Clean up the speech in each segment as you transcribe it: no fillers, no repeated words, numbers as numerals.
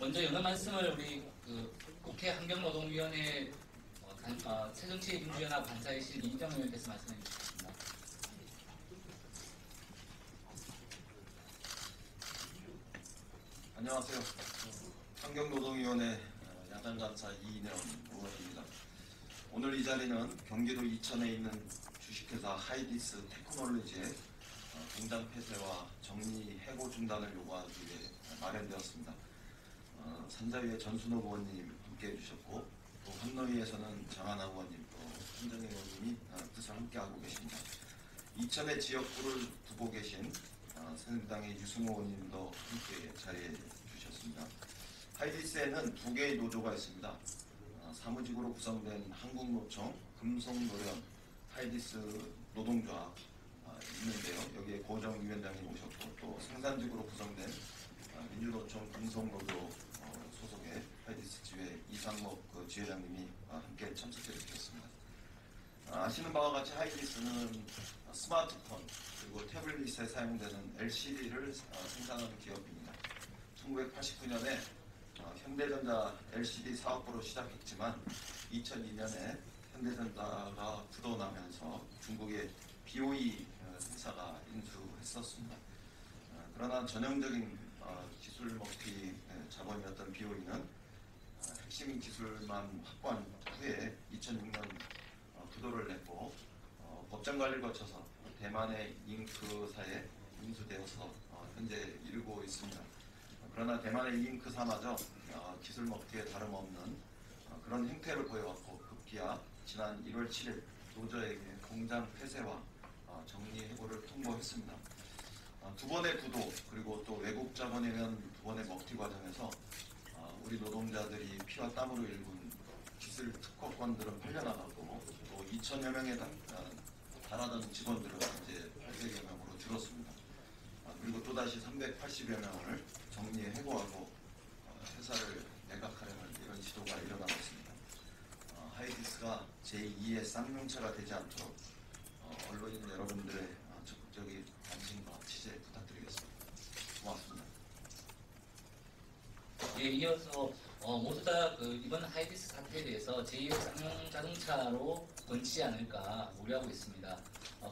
먼저 연어 말씀을 우리 국회 환경노동위원회 새정치민주연합 간사이신 이인정 의원께서 말씀해 주시겠습니다. 안녕하세요. 환경노동위원회 야당간사 이인영 의원입니다. 오늘 이 자리는 경기도 이천에 있는 주식회사 하이디스 테크놀로지의 공장 폐쇄와 정리 해고 중단을 요구하기 위해 마련되었습니다. 산자위의 전순호 의원님 함께해 주셨고, 또 환노위에서는 장하나 의원님, 또 한정혜 의원님이 뜻을 함께하고 계십니다. 이천의 지역구를 두고 계신 새누리당의 유승호 의원님도 함께 자리해 주셨습니다. 하이디스에는 두 개의 노조가 있습니다. 사무직으로 구성된 한국노총, 금속노련, 하이디스 노동조합 있는데요. 여기에 고정 위원장님 오셨고, 또 생산직으로 구성된 민주노총 금속노조 소속의 하이디스 지회 이상목 지회장님이 함께 참석해 주셨습니다. 아시는 바와 같이 하이디스는 스마트폰 그리고 태블릿에 사용되는 LCD를 생산하는 기업입니다. 1989년에 현대전자 LCD 사업부로 시작했지만 2002년에 현대전자가 굳어나면서 중국의 BOE 회사가 인수했었습니다. 그러나 전형적인 기술 먹튀 자본이었던 BOE는 핵심 기술만 확보한 후에 2006년 부도를 냈고 법정 관리를 거쳐서 대만의 잉크사에 인수되어서 현재 이르고 있습니다. 그러나 대만의 잉크사마저 기술 먹튀에 다름없는 그런 행태를 보여왔고, 급기야 지난 1월 7일 노조에게 공장 폐쇄와 정리 해고를 통보했습니다. 두 번의 부도 그리고 또 외국 자본에 의한 두 번의 먹튀 과정에서 우리 노동자들이 피와 땀으로 일군 기술 특허권들은 팔려나가고, 또 2천여 명에 달하던 직원들은 이제 800여 명으로 줄었습니다. 그리고 또다시 380여 명을 정리해 해고하고 회사를 매각하려는 이런 시도가 일어나고 있습니다. 하이디스가 제2의 쌍용차가 되지 않도록 언론인 여러분들의 적극적인 관심과 취재 부탁드리겠습니다. 고맙습니다. 예, 이어서 모두 다 이번 하이디스 사태에 대해서 제2의 쌍용 자동차로 번지지 않을까 우려하고 있습니다.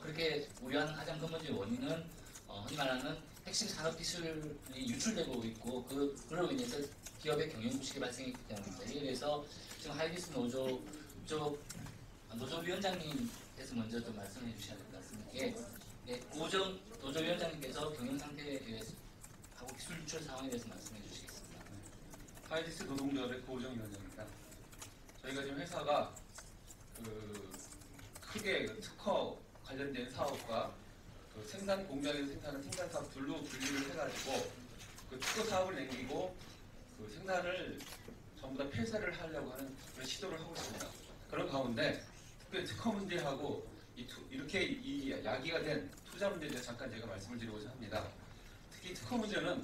그렇게 우려하는 가장 근본적인 원인은 흔히 말하는 핵심 산업 기술이 유출되고 있고, 그로 인해서 기업의 경영 부실이 발생했기 때문입니다. 이에 대해서 지금 하이디스 노조 쪽 노조위원장님께서 먼저 좀 말씀해 주셔야 될 것 같습니다. 예, 고정 노조위원장님께서 경영 상태에 대해서 하고 기술 유출 상황에 대해서 말씀해 주시겠습니다. 하이디스 노동조합의 고정위원장입니다. 저희가 지금 회사가 크게 특허 관련된 사업과 생산 공장에서 생산하는 생산 사업 둘로 분리를 해가지고 특허 사업을 남기고 생산을 전부 다 폐쇄를 하려고 하는 그런 시도를 하고 있습니다. 그런 가운데 특별히 특허 문제하고 이렇게 야기가 된 투자 문제에 대해서 잠깐 제가 말씀을 드리고자 합니다. 특히 특허 문제는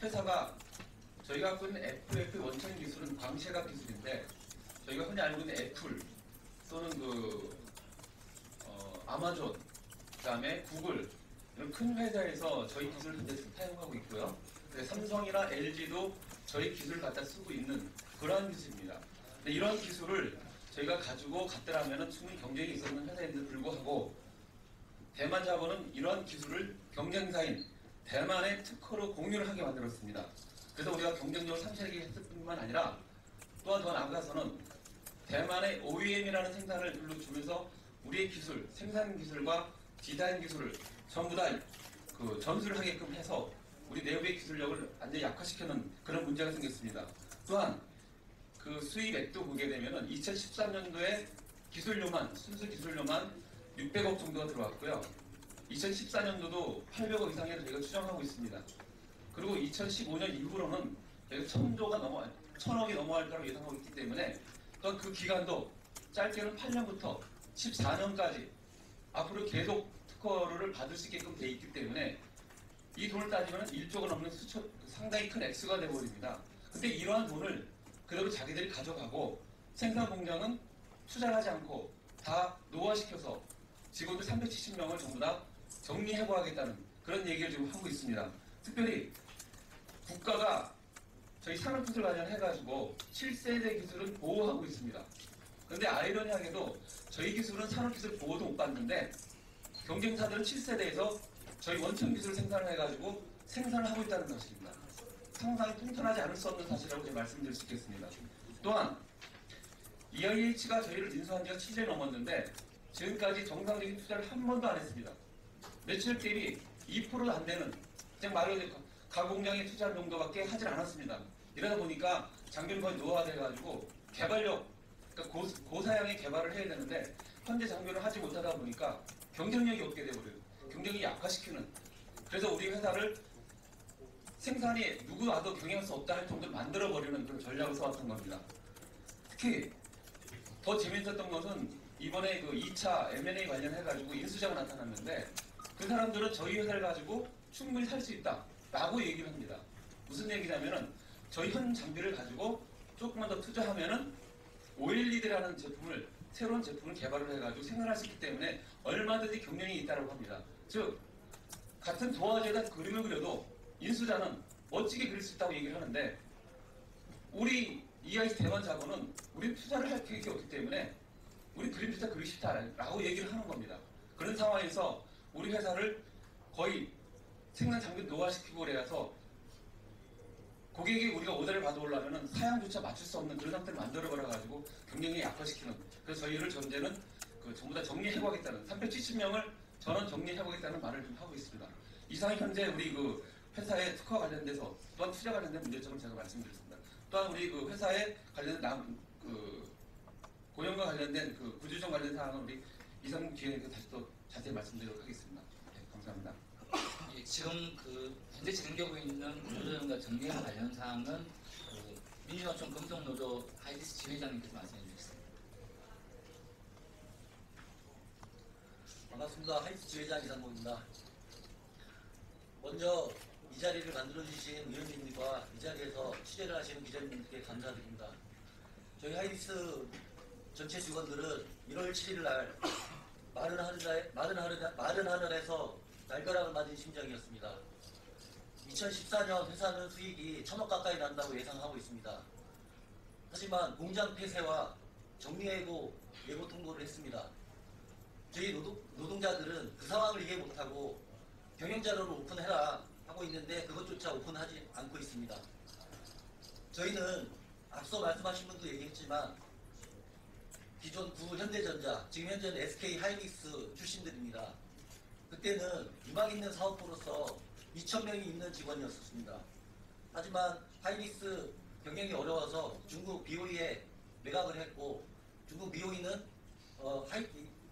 회사가 저희가 갖고 있는 FF 원천 기술은 광채각 기술인데, 저희가 흔히 알고 있는 애플 또는 아마존, 그 다음에 구글 이런 큰 회사에서 저희 기술을 현재 사용하고 있고요. 삼성이나 LG도 저희 기술을 갖다 쓰고 있는 그러한 기술입니다. 근데 이런 기술을 저희가 가지고 갔더라면 충분히 경쟁이 있었는 회사인데도 불구하고 대만 자본은 이러한 기술을 경쟁사인 대만의 특허로 공유를 하게 만들었습니다. 그래서 우리가 경쟁력을 상실하게 했을 뿐만 아니라 또한 더 나아가서는 대만의 OEM이라는 생산을 둘러주면서 우리의 기술, 생산 기술과 디자인 기술을 전부 다 전수를 하게끔 해서 우리 내부의 기술력을 완전히 약화시키는 그런 문제가 생겼습니다. 또한 수입액도 보게 되면은 2013년도에 순수 기술료만 600억 정도가 들어왔고요. 2014년도도 800억 이상을 저희가 추정하고 있습니다. 그리고 2015년 이후로는 저희가 1000억이 넘어갈 거라고 예상하고 있기 때문에, 또한 그 기간도 짧게는 8년부터 14년까지 앞으로 계속 특허를 받을 수 있게끔 돼 있기 때문에 이 돈을 따지면 1조가 넘는 상당히 큰 액수가 되어버립니다. 근데 이러한 돈을 그대로 자기들이 가져가고 생산 공장은 투자를 하지 않고 다 노화시켜서 직원들 370명을 전부 다 정리해고하겠다는 그런 얘기를 지금 하고 있습니다. 특별히 국가가 저희 산업기술 관련해가지고 7세대 기술은 보호하고 있습니다. 그런데 아이러니하게도 저희 기술은 산업기술 보호도 못 받는데 경쟁사들은 7세대에서 저희 원천 기술 생산을 해가지고 생산을 하고 있다는 것입니다. 상상이 통탄하지 않을 수 없는 사실이라고 제가 말씀드릴 수 있겠습니다. 또한 EIH가 저희를 인수한 지가 7년 넘었는데 지금까지 정상적인 투자를 한 번도 안 했습니다. 매출 대비 2%도 안 되는 그냥 말 그대로 가공량에 투자할 정도밖에 하질 않았습니다. 이러다 보니까 장비는 거의 노화돼가지고 개발력, 그러니까 고사양의 개발을 해야 되는데 현재 장비를 하지 못하다 보니까 경쟁력이 없게 되버려요. 경쟁력이 약화시키는. 그래서 우리 회사를 생산이 누구 와도 경영할 수 없다 할 정도로 만들어버리는 그런 전략을 써왔던 겁니다. 특히 더 재미있었던 것은 이번에 그 2차 M&A 관련해가지고 인수자가 나타났는데 그 사람들은 저희 회사를 가지고 충분히 살 수 있다 라고 얘기를 합니다. 무슨 얘기냐면은 저희 현 장비를 가지고 조금만 더 투자하면은 OLED라는 제품을 새로운 제품을 개발을 해가지고 생산할 수 있기 때문에 얼마든지 경쟁이 있다고 합니다. 즉 같은 도화지에다 그림을 그려도 인수자는 멋지게 그릴 수 있다고 얘기를 하는데 우리 EIS 대만 자본은 우리 투자를 할 계획이 없기 때문에 우리 그림 투자 그리기 쉽다라고 얘기를 하는 겁니다. 그런 상황에서 우리 회사를 거의 생산 장비 노화시키고 그래서 고객이 우리가 오더를 받아오려면 사양조차 맞출 수 없는 그런 상태를 만들어버려가지고 경쟁력이 약화시키는. 그래서 저희를 전제는 전부 다 정리해보겠다는 370명을 전원 정리해보겠다는 말을 좀 하고 있습니다. 이상 현재 우리 그 회사의 특허 관련돼서 또한 투자 관련된 문제점을 제가 말씀드렸습니다. 또한 우리 그 회사에 관련된 고용과 관련된 그 구조조정 관련 사항은 우리 이상국 기획에 다시 또 자세히 말씀드리도록 하겠습니다. 네, 감사합니다. 예, 지금 그 현재 진행되고 있는 구조조정과 정리와 관련 사항은 그 민주노총 금속노조 하이디스 지회장님께서 말씀해 주시겠습니다. 반갑습니다. 하이디스 지회장 이상국입니다. 먼저 이 자리를 만들어주신 의원님들과 이 자리에서 취재를 하시는 기자님들께 감사드립니다. 저희 하이디스 전체 직원들은 1월 7일 날 마른 하늘에서 날벼락을 맞은 심정이었습니다. 2014년 회사는 수익이 1,000억 가까이 난다고 예상하고 있습니다. 하지만 공장 폐쇄와 정리해고 예고 통보를 했습니다. 저희 노동자들은 그 상황을 이해 못하고 경영자료를 오픈해라 하고 있는데 그것조차 오픈하지 않고 있습니다. 저희는 앞서 말씀하신 분도 얘기했지만 기존 구 현대전자, 지금 현재는 SK 하이닉스 출신들입니다. 그때는 유망 있는 사업부로서 2,000명이 있는 직원이었습니다. 하지만 하이닉스 경영이 어려워서 중국 BOE에 매각을 했고 중국 BOE는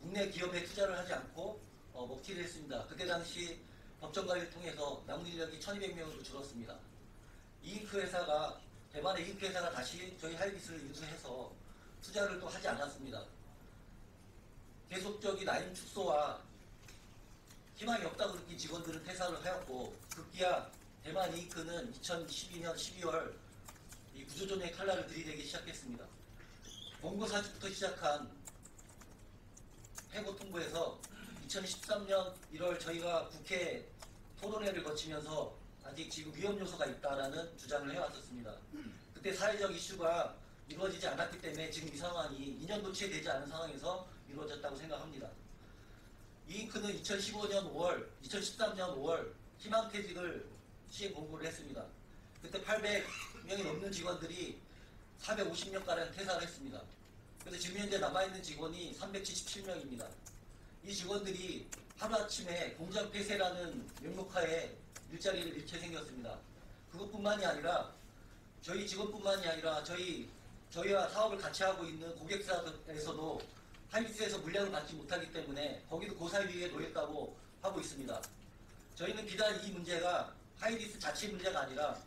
국내 기업에 투자를 하지 않고 먹튀를 했습니다. 그때 당시 법정관리를 통해서 남은 인력이 1,200명으로 줄었습니다. 대만의 이잉크 회사가 다시 저희 하이닉스를 인수해서 투자를 또 하지 않았습니다. 계속적인 라인 축소와 희망이 없다고 느낀 직원들은 퇴사를 하였고 급기야 대만 이잉크는 2012년 12월 이 구조조정의 칼날을 들이대기 시작했습니다. 원고 사직부터 시작한 해고 통보에서 2013년 1월 저희가 국회 토론회를 거치면서 아직 지금 위험 요소가 있다라는 주장을 해왔었습니다. 그때 사회적 이슈가 이루어지지 않았기 때문에 지금 이 상황이 2년도 채 되지 않은 상황에서 이루어졌다고 생각합니다. 이잉크는 2013년 5월 희망퇴직을 시행 공고를 했습니다. 그때 800명이 넘는 직원들이 450명가량 퇴사를 했습니다. 그래서 지금 현재 남아있는 직원이 377명입니다. 이 직원들이 하루아침에 공장 폐쇄라는 명목하에 일자리를 잃게 생겼습니다. 그것뿐만이 아니라 저희 직원뿐만이 아니라 저희와 사업을 같이 하고 있는 고객사에서도 하이닉스에서 물량을 받지 못하기 때문에 거기도 고사위기에 놓였다고 하고 있습니다. 저희는 비단 이 문제가 하이닉스 자체 문제가 아니라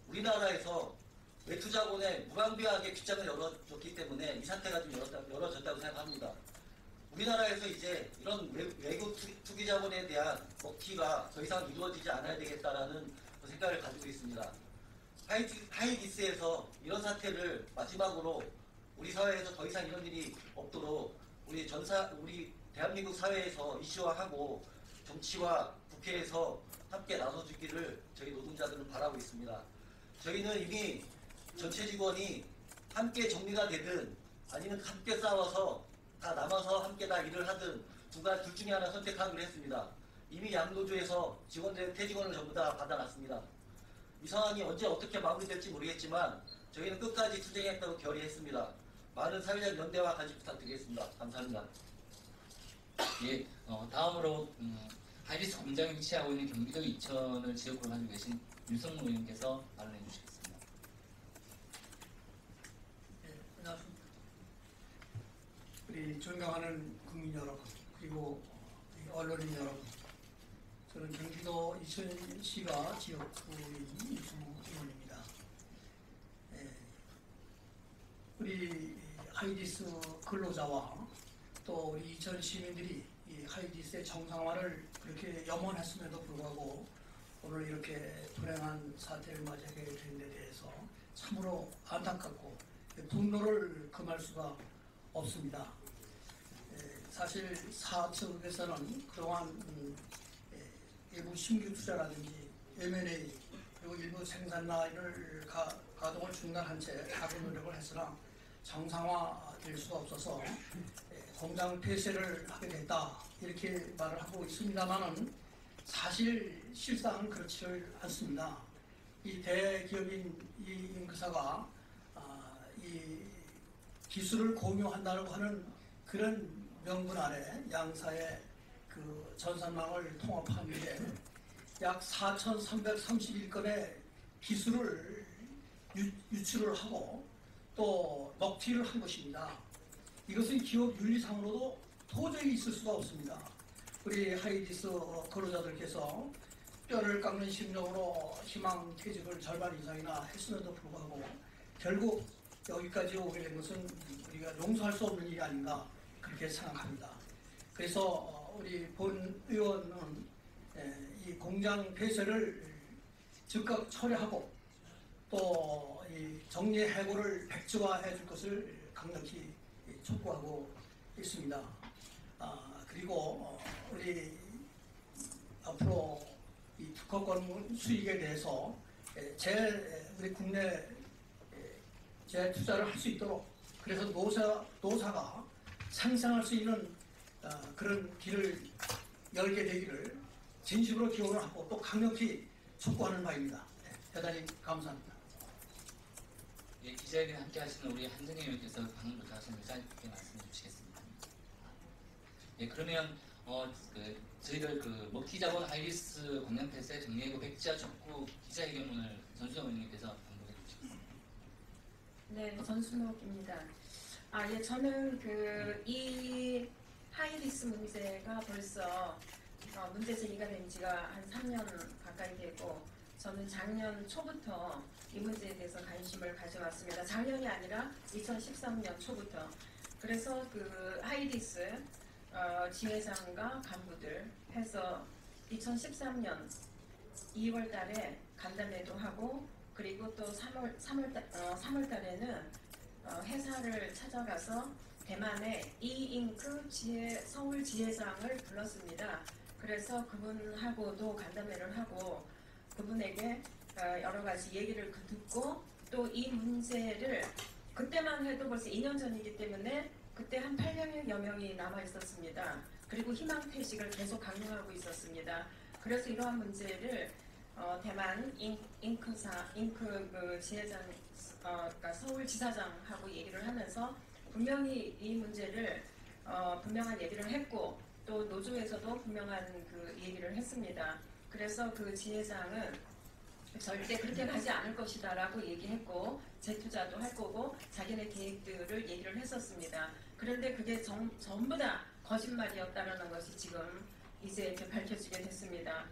우리나라에서 외투자본에 무방비하게 빗장을 열어줬기 때문에 이 사태가 좀 열어졌다고 생각합니다. 우리나라에서 이제 이런 외국 투기 자본에 대한 먹튀가 더 이상 이루어지지 않아야 되겠다라는 생각을 가지고 있습니다. 하이닉스에서 이런 사태를 마지막으로 우리 사회에서 더 이상 이런 일이 없도록 우리 대한민국 사회에서 이슈화하고 정치와 국회에서 함께 나서주기를 저희 노동자들은 바라고 있습니다. 저희는 이미 전체 직원이 함께 정리가 되든 아니면 함께 싸워서 다 남아서 함께 다 일을 하든 둘 중에 하나 선택하기로 했습니다. 이미 양노조에서 직원들 퇴직원을 전부 다 받아놨습니다. 이 상황이 언제 어떻게 마무리될지 모르겠지만 저희는 끝까지 투쟁했다고 결의했습니다. 많은 사회적 연대와 같이 부탁드리겠습니다. 감사합니다. 예, 다음으로 하이디스 공장이 위치하고 있는 경기도 이천을 지역구로 가지고 계신 윤성무 의원께서 발언해 주시겠습니다. 네, 안녕하십니까. 우리 존경하는 국민 여러분, 그리고 언론인 여러분, 저는 경기도 이천시가 지역구인 이승우 의원입니다. 우리 하이디스 근로자와 또 우리 이천 시민들이 이 하이디스의 정상화를 그렇게 염원했음에도 불구하고 오늘 이렇게 불행한 사태를 맞이하게 된 데 대해서 참으로 안타깝고 분노를 금할 수가 없습니다. 사실 사측에서는 그동안 일부 신규 투자라든지 M&A 그리고 일부 생산 라인을 가동을 중단한 채 작은 노력을 했으나 정상화될 수가 없어서 공장 폐쇄를 하게 됐다 이렇게 말을 하고 있습니다만은 실상은 그렇지를 않습니다. 이 대기업인 이 잉크사가 이 기술을 공유한다고 하는 그런 명분 아래 양사의 그 전산망을 통합한 뒤에 약 4,331건의 기술을 유출을 하고 또 넉티를 한 것입니다. 이것은 기업 윤리상으로도 도저히 있을 수가 없습니다. 우리 하이디스 근로자들께서 뼈를 깎는 심정으로 희망 퇴직을 절반 이상이나 했음에도 불구하고 결국 여기까지 오게 된 것은 우리가 용서할 수 없는 일이 아닌가 그렇게 생각합니다. 그래서 우리 본 의원은 이 공장 폐쇄를 즉각 처리하고 또 이 정리 해고를 백지화해 줄 것을 강력히 촉구하고 있습니다. 그리고 우리 앞으로 이 특허권 수익에 대해서 우리 국내 재투자를 할 수 있도록 그래서 노사가 상생할 수 있는 그런 길을 열게 되기를 진심으로 기원을 하고 또 강력히 촉구하는 바입니다. 대단히 감사합니다. 예, 기자회견에 함께 하시는 우리 한정희 의원께서 방금부터 하신 짧게 말씀해 주시겠습니다. 예, 그러면 저희들 먹튀자본 하이디스 공장 폐쇄 정리해고 백지화 촉구 기자회견문을 전수영 의원님께서 방문해 주시겠습니다. 네, 전순옥입니다. 예, 저는 이 하이디스 문제가 벌써 문제 제기가 된 지가 한 3년 가까이 되고 저는 작년 초부터 이 문제에 대해서 관심을 가져왔습니다. 작년이 아니라 2013년 초부터. 그래서 하이디스 지회장과 간부들 해서 2013년 2월 달에 간담회도 하고 그리고 또 3월 달에는 회사를 찾아가서 대만의 이잉크 서울 지회장을 불렀습니다. 그래서 그분하고도 간담회를 하고 그분에게 여러 가지 얘기를 듣고 또 이 문제를 그때만 해도 벌써 2년 전이기 때문에 그때 한 800여 명이 남아 있었습니다. 그리고 희망 퇴직을 계속 강요하고 있었습니다. 그래서 이러한 문제를 대만 잉크 지회장, 그러니까 서울지사장하고 얘기를 하면서 분명히 이 문제를 분명한 얘기를 했고 또 노조에서도 분명한 얘기를 했습니다. 그래서 그 지회장은 절대 그렇게 하지 않을 것이다라고 얘기했고 재투자도 할 거고 자기네 계획들을 얘기를 했었습니다. 그런데 그게 전부 다 거짓말이었다는 것이 지금 이제 이렇게 밝혀지게 됐습니다.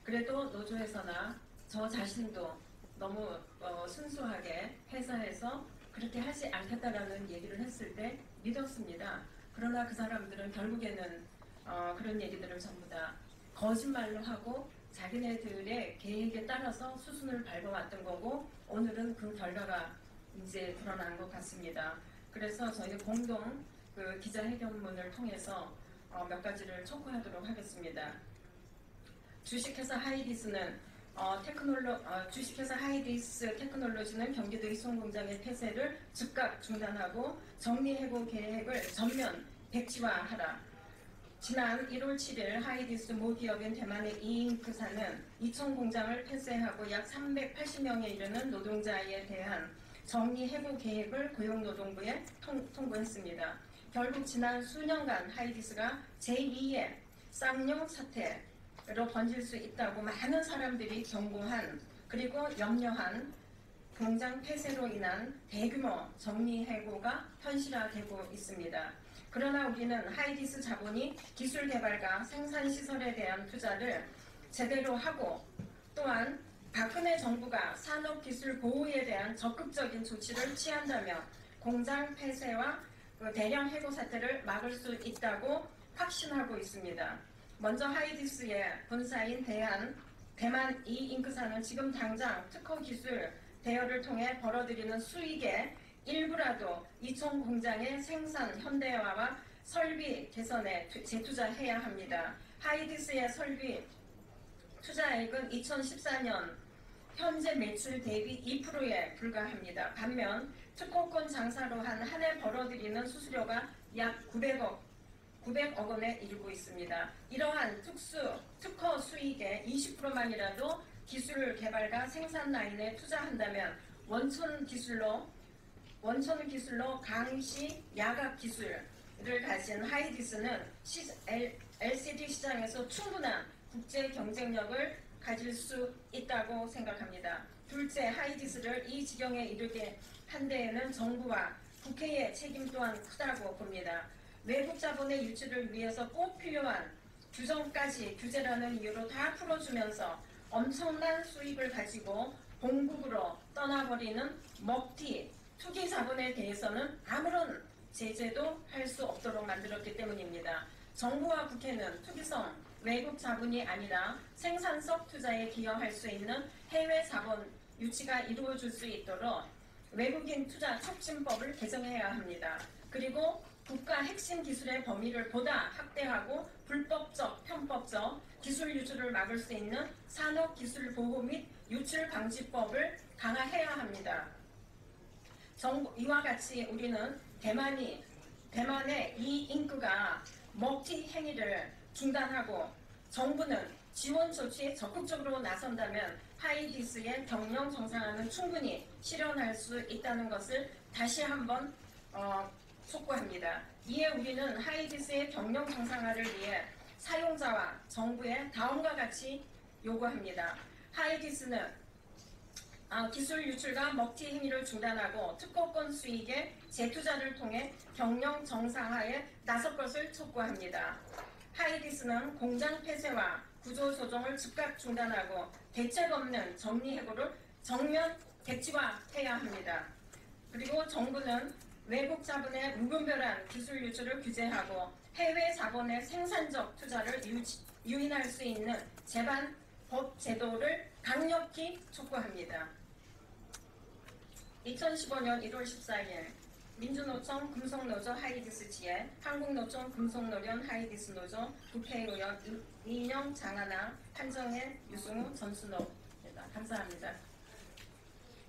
그래도 노조에서나 저 자신도 너무 순수하게 회사에서 그렇게 하지 않겠다라는 얘기를 했을 때 믿었습니다. 그러나 그 사람들은 결국에는 그런 얘기들을 전부 다 거짓말로 하고 자기네들의 계획에 따라서 수순을 밟아왔던 거고 오늘은 그 결과가 이제 드러난 것 같습니다. 그래서 저희는 공동 기자회견문을 통해서 몇 가지를 촉구하도록 하겠습니다. 주식회사 하이디스는 주식회사 하이디스 테크놀로지는 경기도 이송공장의 폐쇄를 즉각 중단하고 정리해고 계획을 전면 백지화하라. 지난 1월 7일 하이디스 모 기업인 대만의 이잉크사는 이천 공장을 폐쇄하고 약 380명에 이르는 노동자에 대한 정리해고 계획을 고용노동부에 통보했습니다. 결국 지난 수년간 하이디스가 제2의 쌍용 사태로 번질 수 있다고 많은 사람들이 경고한 그리고 염려한 공장 폐쇄로 인한 대규모 정리해고가 현실화되고 있습니다. 그러나 우리는 하이디스 자본이 기술 개발과 생산 시설에 대한 투자를 제대로 하고 또한 박근혜 정부가 산업기술 보호에 대한 적극적인 조치를 취한다면 공장 폐쇄와 대량 해고 사태를 막을 수 있다고 확신하고 있습니다. 먼저 하이디스의 본사인 대만 이잉크사는 지금 당장 특허 기술 대여를 통해 벌어들이는 수익의 일부라도 이천 공장의 생산 현대화와 설비 개선에 재투자해야 합니다. 하이디스의 설비 투자액은 2014년 현재 매출 대비 2%에 불과합니다. 반면 특허권 장사로 한 해 벌어들이는 수수료가 약 900억 원에 이르고 있습니다. 이러한 특허 수익의 20%만이라도 기술 개발과 생산 라인에 투자한다면 원천 기술로 강시 야각 기술을 가진 하이디스는 LCD 시장에서 충분한 국제 경쟁력을 가질 수 있다고 생각합니다. 둘째, 하이디스를 이 지경에 이르게 한 데에는 정부와 국회의 책임 또한 크다고 봅니다. 외국 자본의 유치를 위해서 꼭 필요한 규제라는 이유로 다 풀어주면서 엄청난 수익을 가지고 본국으로 떠나버리는 먹튀, 투기 자본에 대해서는 아무런 제재도 할 수 없도록 만들었기 때문입니다. 정부와 국회는 투기성 외국 자본이 아니라 생산성 투자에 기여할 수 있는 해외 자본 유치가 이루어질 수 있도록 외국인 투자 촉진법을 개정해야 합니다. 그리고 국가 핵심 기술의 범위를 보다 확대하고 불법적, 편법적 기술 유출을 막을 수 있는 산업기술보호 및 유출방지법을 강화해야 합니다. 이와 같이 우리는 대만의 이잉크가 먹튀 행위를 중단하고 정부는 지원 조치에 적극적으로 나선다면 하이디스의 경영 정상화는 충분히 실현할 수 있다는 것을 다시 한번 촉구합니다. 이에 우리는 하이디스의 경영 정상화를 위해 사용자와 정부에 다음과 같이 요구합니다. 하이디스는 기술 유출과 먹튀 행위를 중단하고 특허권 수익의 재투자를 통해 경영 정상화에 나설 것을 촉구합니다. 하이디스는 공장 폐쇄와 구조 조정을 즉각 중단하고 대책 없는 정리해고를 정면 백지화해야 합니다. 그리고 정부는 외국 자본의 무분별한 기술 유출을 규제하고 해외 자본의 생산적 투자를 유인할 수 있는 제반 법 제도를 강력히 촉구합니다. 2015년 1월 14일 민주노총 금속노조 하이디스 지회, 한국노총 금속노련 하이디스 노조 국회의원 이인영, 장하나, 한정혜, 유승우, 전순호입니다. 감사합니다.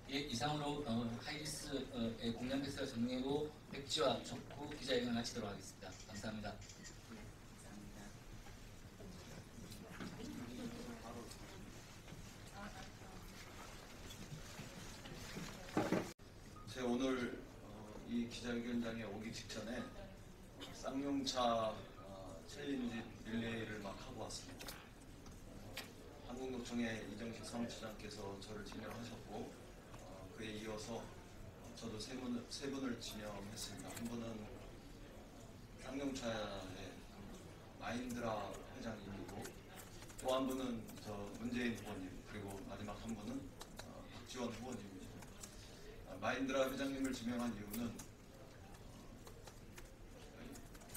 예, 이상으로 하이디스의 공장 폐쇄와 정리해고 백지화 촉구 기자회견을 마치도록 하겠습니다. 감사합니다. 제가 오늘 이 기자회견장에 오기 직전에 쌍용차 챌린지 릴레이를 막 하고 왔습니다. 한국노총의 이정식 사무처장께서 저를 지명하셨고 그에 이어서 저도 세 분을 지명했습니다. 한 분은 쌍용차의 마인드라 회장님이고 또 한 분은 저 문재인 후보님 그리고 마지막 한 분은 박지원 후보님입니다. 마인드라 회장님을 지명한 이유는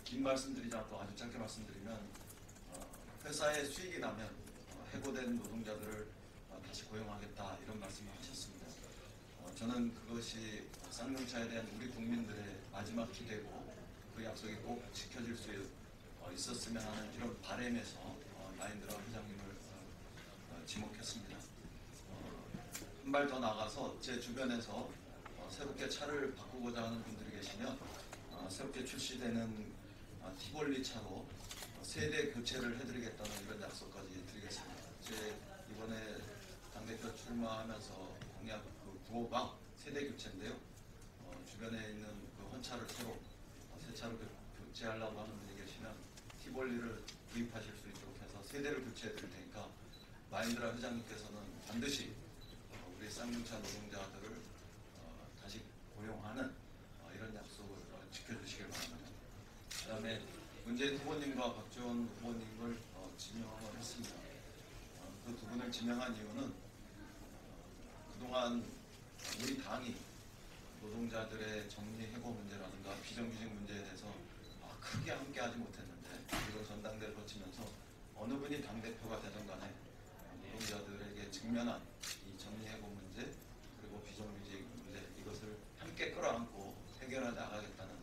긴 말씀드리지 않고 아주 짧게 말씀드리면 회사에 수익이 나면 해고된 노동자들을 다시 고용하겠다 이런 말씀을 하셨습니다. 저는 그것이 쌍용차에 대한 우리 국민들의 마지막 기대고 그 약속이 꼭 지켜질 수 있었으면 하는 이런 바람에서 마인드라 회장님을 지목했습니다. 한 발 더 나가서 제 주변에서 새롭게 차를 바꾸고자 하는 분들이 계시면 새롭게 출시되는 티볼리 차로 세대 교체를 해드리겠다는 이런 약속까지 드리겠습니다. 제 이번에 당대표 출마하면서 공약 그 9호가 세대 교체인데요. 주변에 있는 그 헌차를 새로 새 차로 교체하려고 하는 분이 계시면 티볼리를 구입하실 수 있도록 해서 세대를 교체해 드릴 테니까 마인드라 회장님께서는 반드시 우리 쌍용차 노동자들을 다시 고용하는 이런 약속을 지켜주시길 바랍니다. 그 다음에 문재인 후보님과 박지원 후보님을 지명을 했습니다. 그 두 분을 지명한 이유는 그동안 우리 당이 노동자들의 정리해고 문제라든가 비정규직 문제에 대해서 크게 함께하지 못했는데 이번 전당대회를 거치면서 어느 분이 당대표가 되든 간에 노동자들에게 직면한 이 정리해고 문제 그리고 비정규직 문제 이것을 함께 끌어안고 해결해 나가겠다는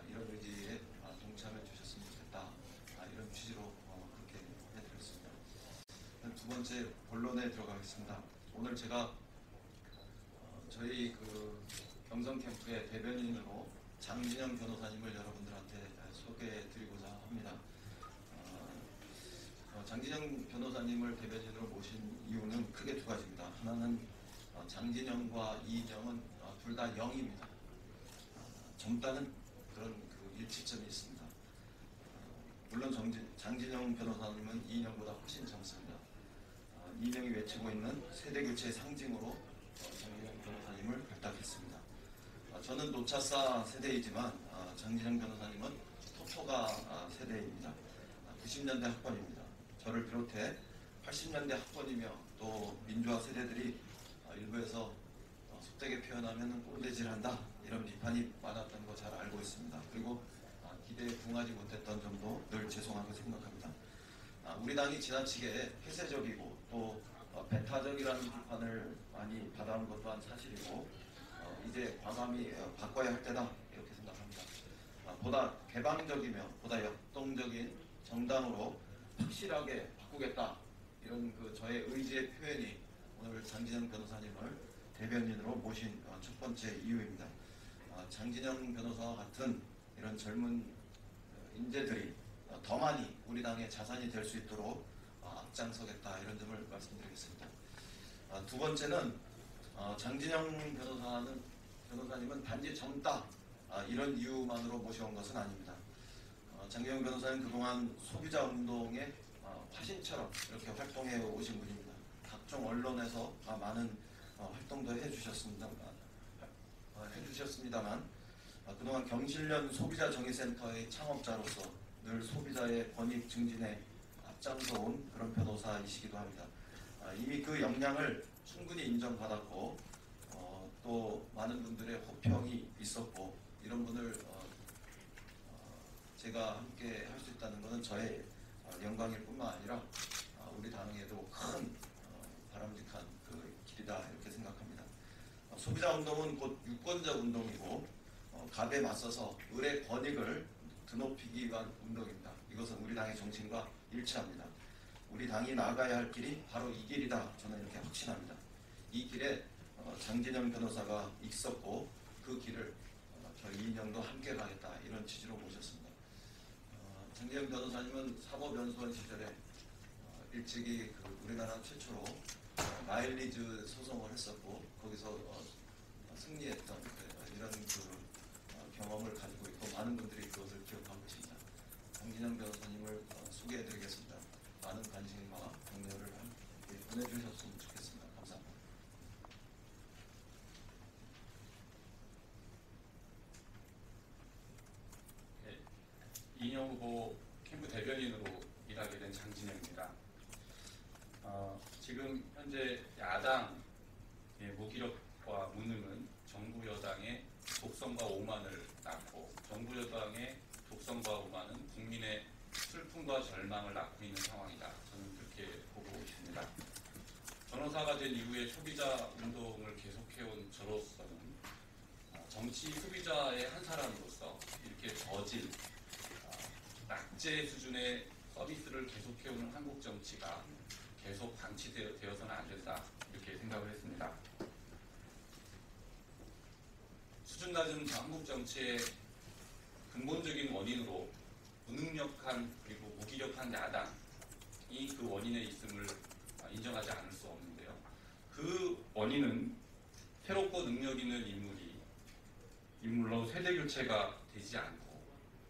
이런 의지에 동참해 주셨으면 좋겠다 이런 취지로 그렇게 해드렸습니다. 두 번째 본론에 들어가겠습니다. 오늘 제가 저희 그 경선 캠프의 대변인으로 장진영 변호사님을 여러분들한테 소개해드리고자 합니다. 장진영 변호사님을 대변인으로 모신 이유는 크게 두 가지입니다. 하나는 장진영과 이인영은 둘 다 영입니다. 젊다는 그런 그 일치점이 있습니다. 물론 장진영 변호사님은 이인영보다 훨씬 젊습니다. 이인영이 외치고 있는 세대교체의 상징으로 장진영 변호사님을 발탁했습니다. 저는 노차사 세대이지만 장진영 변호사님은 토토가 세대입니다. 90년대 학번입니다. 저를 비롯해 80년대 학번이며 또 민주화 세대들이 일부에서 속되게 표현하면 꼰대질한다 이런 비판이 많았던 거 잘 알고 있습니다. 그리고 기대에 부응하지 못했던 점도 늘 죄송하고 생각합니다. 우리 당이 지나치게 폐쇄적이고 또 배타적이라는 비판을 많이 받아온 것 또한 사실이고 이제 과감히 바꿔야 할 때다 이렇게 생각합니다. 보다 개방적이며 보다 역동적인 정당으로 확실하게 바꾸겠다 이런 그 저의 의지의 표현이 오늘 장진영 변호사님을 대변인으로 모신 첫 번째 이유입니다. 장진영 변호사와 같은 이런 젊은 인재들이 더 많이 우리 당의 자산이 될 수 있도록 앞장서겠다 이런 점을 말씀드리겠습니다. 두 번째는 장진영 변호사님은 단지 젊다 이런 이유만으로 모셔온 것은 아닙니다. 장진영 변호사는 그동안 소비자 운동의 화신처럼 이렇게 활동해 오신 분입니다. 각종 언론에서 많은 활동도 해주셨습니다만 그동안 경실련 소비자정의센터의 창업자로서 늘 소비자의 권익 증진에 앞장서온 그런 변호사이시기도 합니다. 이미 그 역량을 충분히 인정받았고 또 많은 분들의 호평이 있었고 이런 분을 제가 함께 할 수 있다는 것은 저의 영광일 뿐만 아니라 우리 당에도 큰 바람직한 그 길이다 이렇게 생각합니다. 소비자 운동은 곧 유권자 운동이고 갑에 맞서서 을의 권익을 드높이기 위한 운동입니다. 이것은 우리 당의 정신과 일치합니다. 우리 당이 나아가야 할 길이 바로 이 길이다 저는 이렇게 확신합니다. 이 길에 장진영 변호사가 있었고 그 길을 저 이인영도 함께 가겠다 이런 취지로 모셨습니다. 장진영 변호사님은 사법연수원 시절에 일찍이 그 우리나라 최초로 마일리즈 소송을 했었고 거기서 승리했던 이런 그 경험을 가지고 있고 많은 분들이 그것을 기억하고 계십니다. 장진영 변호사님을 소개해드리겠습니다. 많은 관심과 격려를 보내주셨으면 좋겠습니다. 감사합니다. 네, 이인영 후보 캠프 대변인으로 일하게 된 장진영입니다. 지금 현재 야당의 무기력과 무능은 정부 여당의 독선과 오만을 낳고 정부 여당의 독선과 오만은 국민의 슬픔과 절망을 낳고 있는 상황이다. 저는 그렇게 보고 있습니다. 변호사가 된 이후에 소비자 운동을 계속해온 저로서는 정치 소비자의 한 사람으로서 이렇게 저질, 낙제 수준의 서비스를 계속해오는 한국 정치가 계속 방치되어서는 안 된다 이렇게 생각을 했습니다. 들쑥날쑥 한국 정치의 근본적인 원인으로 무능력한 그리고 무기력한 야당이 그 원인에 있음을 인정하지 않을 수 없는데요. 그 원인은 새롭고 능력 있는 인물로 세대 교체가 되지 않고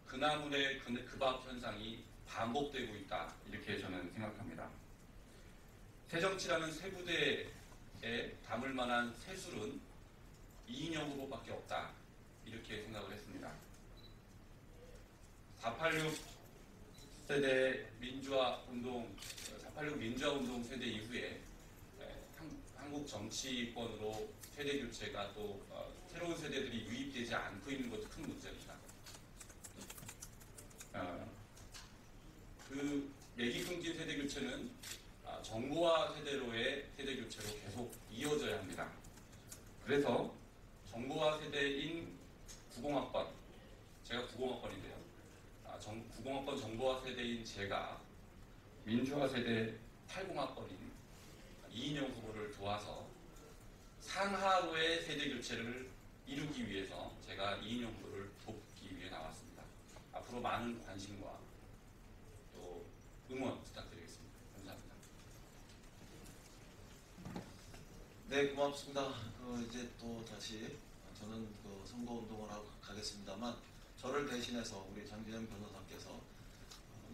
그나물의 그밥 현상이 반복되고 있다, 이렇게 저는 생각합니다. 새정치라는 세부대에 담을 만한 새술은 이인영 후보밖에 없다, 이렇게 생각을 했습니다. 486 세대 민주화운동, 486 민주화운동 세대 이후에 한국 정치권으로 세대 교체가 또 새로운 세대들이 유입되지 않고 있는 것도 큰 문제입니다. 그 맥이 끊긴 세대 교체는 정보화 세대로의 세대 교체로 계속 이어져야 합니다. 그래서 정보화 세대인 90학번, 제가 90학번인데요. 90학번 정보화 세대인 제가 민주화 세대 80학번인 이인영 후보를 도와서 상하로의 세대 교체를 이루기 위해서 제가 이인영 후보를 돕기 위해 나왔습니다. 앞으로 많은 관심과 또 응원 부탁드리겠습니다. 감사합니다. 네, 고맙습니다. 이제 또 다시 저는 선거운동을 하고 가겠습니다만, 저를 대신해서 우리 장진영 변호사께서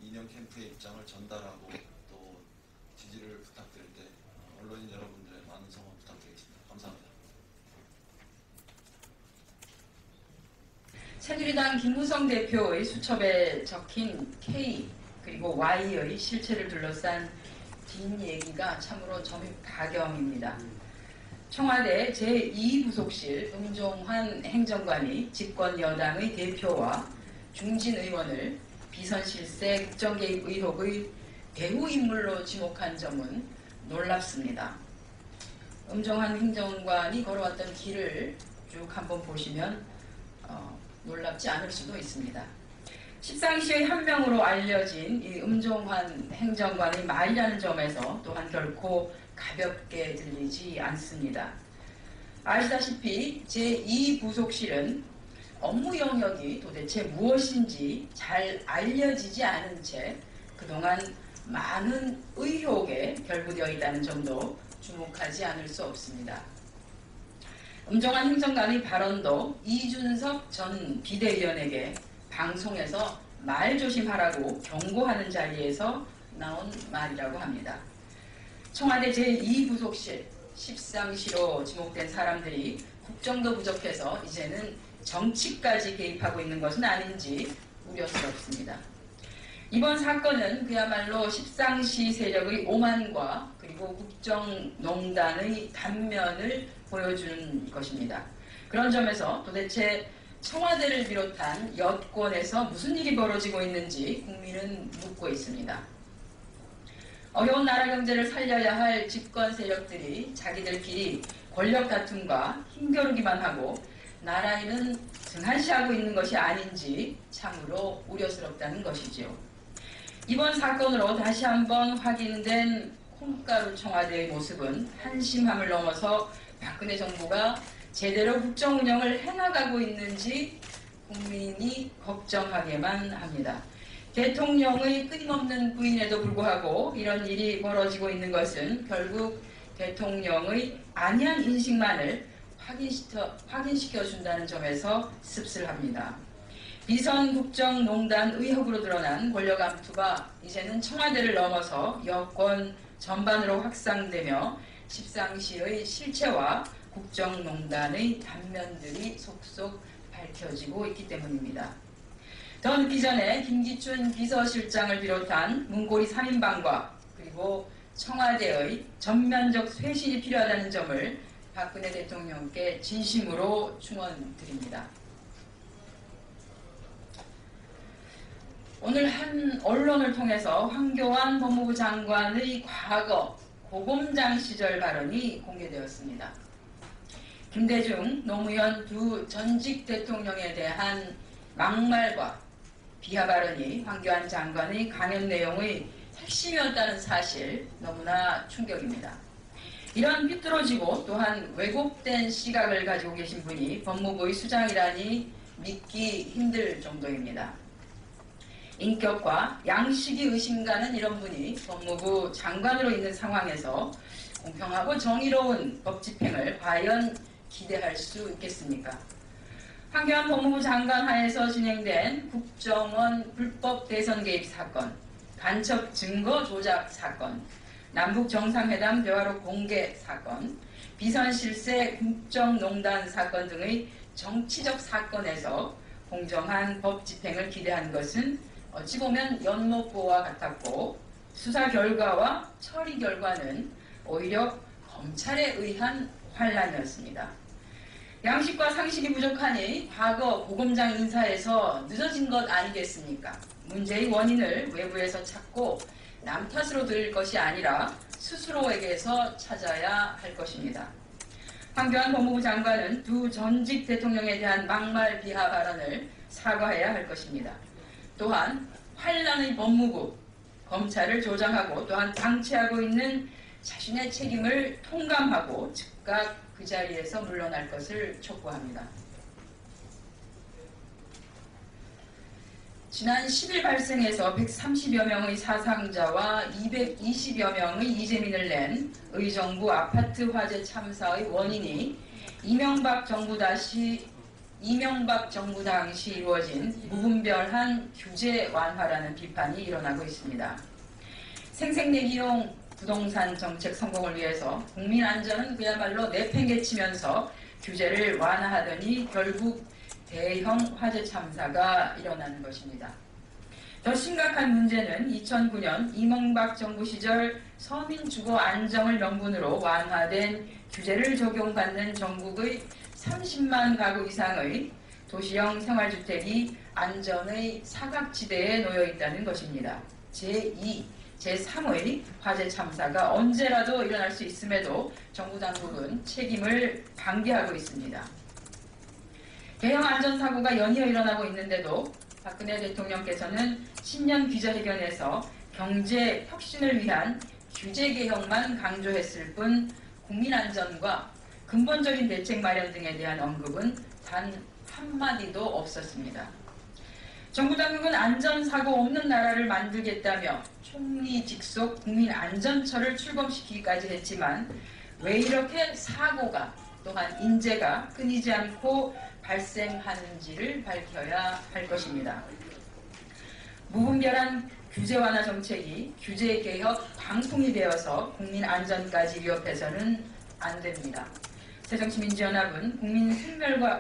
이인영 캠프의 입장을 전달하고 또 지지를 부탁드릴 때 언론인 여러분들의 많은 성원 부탁드리겠습니다. 감사합니다. 새누리당 김무성 대표의 수첩에 적힌 K 그리고 Y의 실체를 둘러싼 뒷얘기가 참으로 점입가경입니다. 청와대 제2부속실 음종환 행정관이 집권 여당의 대표와 중진 의원을 비선실세 국정개입 의혹의 대우 인물로 지목한 점은 놀랍습니다. 음종환 행정관이 걸어왔던 길을 쭉 한번 보시면 놀랍지 않을 수도 있습니다. 십상시의 한 명으로 알려진 이 음종환 행정관의 말이라는 점에서 또한 결코 가볍게 들리지 않습니다. 아시다시피 제2부속실은 업무 영역이 도대체 무엇인지 잘 알려지지 않은 채 그동안 많은 의혹에 결부되어 있다는 점도 주목하지 않을 수 없습니다. 음종환 행정관의 발언도 이준석 전 비대위원에게 방송에서 말 조심하라고 경고하는 자리에서 나온 말이라고 합니다. 청와대 제2부속실 13시로 지목된 사람들이 국정도 부족해서 이제는 정치까지 개입하고 있는 것은 아닌지 우려스럽습니다. 이번 사건은 그야말로 13시 세력의 오만과 그리고 국정농단의 단면을 보여주는 것입니다. 그런 점에서 도대체 청와대를 비롯한 여권에서 무슨 일이 벌어지고 있는지 국민은 묻고 있습니다. 어려운 나라 경제를 살려야 할 집권 세력들이 자기들끼리 권력 다툼과 힘겨루기만 하고 나라에는 등한시하고 있는 것이 아닌지 참으로 우려스럽다는 것이지요. 이번 사건으로 다시 한번 확인된 콩가루 청와대의 모습은 한심함을 넘어서 박근혜 정부가 제대로 국정 운영을 해나가고 있는지 국민이 걱정하게만 합니다. 대통령의 끊임없는 부인에도 불구하고 이런 일이 벌어지고 있는 것은 결국 대통령의 안이한 인식만을 확인시켜준다는 점에서 씁쓸합니다. 비선 국정농단 의혹으로 드러난 권력 암투가 이제는 청와대를 넘어서 여권 전반으로 확산되며 십상시의 실체와 국정농단의 단면들이 속속 밝혀지고 있기 때문입니다. 더 늦기 전에 김기춘 비서실장을 비롯한 문고리 3인방과 그리고 청와대의 전면적 쇄신이 필요하다는 점을 박근혜 대통령께 진심으로 충원드립니다. 오늘 한 언론을 통해서 황교안 법무부 장관의 과거 고검장 시절 발언이 공개되었습니다. 김대중, 노무현 두 전직 대통령에 대한 막말과 비하 발언이 황교안 장관의 강연 내용의 핵심이었다는 사실 너무나 충격입니다. 이런 삐뚤어지고 또한 왜곡된 시각을 가지고 계신 분이 법무부의 수장이라니 믿기 힘들 정도입니다. 인격과 양식이 의심가는 이런 분이 법무부 장관으로 있는 상황에서 공평하고 정의로운 법 집행을 과연 기대할 수 있겠습니까? 황교안 법무부 장관 하에서 진행된 국정원 불법 대선 개입 사건, 간첩 증거 조작 사건, 남북 정상회담 대화록 공개 사건, 비선 실세 국정농단 사건 등의 정치적 사건에서 공정한 법 집행을 기대한 것은 어찌 보면 연못보와 같았고, 수사 결과와 처리 결과는 오히려 검찰에 의한 환란이었습니다. 양식과 상식이 부족하니 과거 고검장 인사에서 늦어진 것 아니겠습니까? 문제의 원인을 외부에서 찾고 남 탓으로 들을 것이 아니라 스스로에게서 찾아야 할 것입니다. 황교안 법무부 장관은 두 전직 대통령에 대한 막말 비하 발언을 사과해야 할 것입니다. 또한 환란의 법무부, 검찰을 조장하고 또한 방치하고 있는 자신의 책임을 통감하고 즉각 그 자리에서 물러날 것을 촉구합니다. 지난 10일 발생해서 130여 명의 사상자와 220여 명의 이재민을 낸 의정부 아파트 화재 참사의 원인이 이명박 정부 당시 이루어진 무분별한 규제 완화라는 비판이 일어나고 있습니다. 생색내기용 부동산 정책 성공을 위해서 국민 안전은 그야말로 내팽개치면서 규제를 완화하더니 결국 대형 화재 참사가 일어나는 것입니다. 더 심각한 문제는 2009년 이명박 정부 시절 서민 주거 안정을 명분으로 완화된 규제를 적용받는 전국의 30만 가구 이상의 도시형 생활주택이 안전의 사각지대에 놓여 있다는 것입니다. 제2, 제3의 화재 참사가 언제라도 일어날 수 있음에도 정부 당국은 책임을 방기하고 있습니다. 대형 안전사고가 연이어 일어나고 있는데도 박근혜 대통령께서는 신년 기자회견에서 경제 혁신을 위한 규제 개혁만 강조했을 뿐 국민 안전과 근본적인 대책 마련 등에 대한 언급은 단 한마디도 없었습니다. 정부 당국은 안전사고 없는 나라를 만들겠다며 총리 직속 국민안전처를 출범시키기까지 했지만 왜 이렇게 사고가 또한 인재가 끊이지 않고 발생하는지를 밝혀야 할 것입니다. 무분별한 규제 완화 정책이 규제 개혁 방풍이 되어서 국민 안전까지 위협해서는 안 됩니다. 새정치민주연합은 국민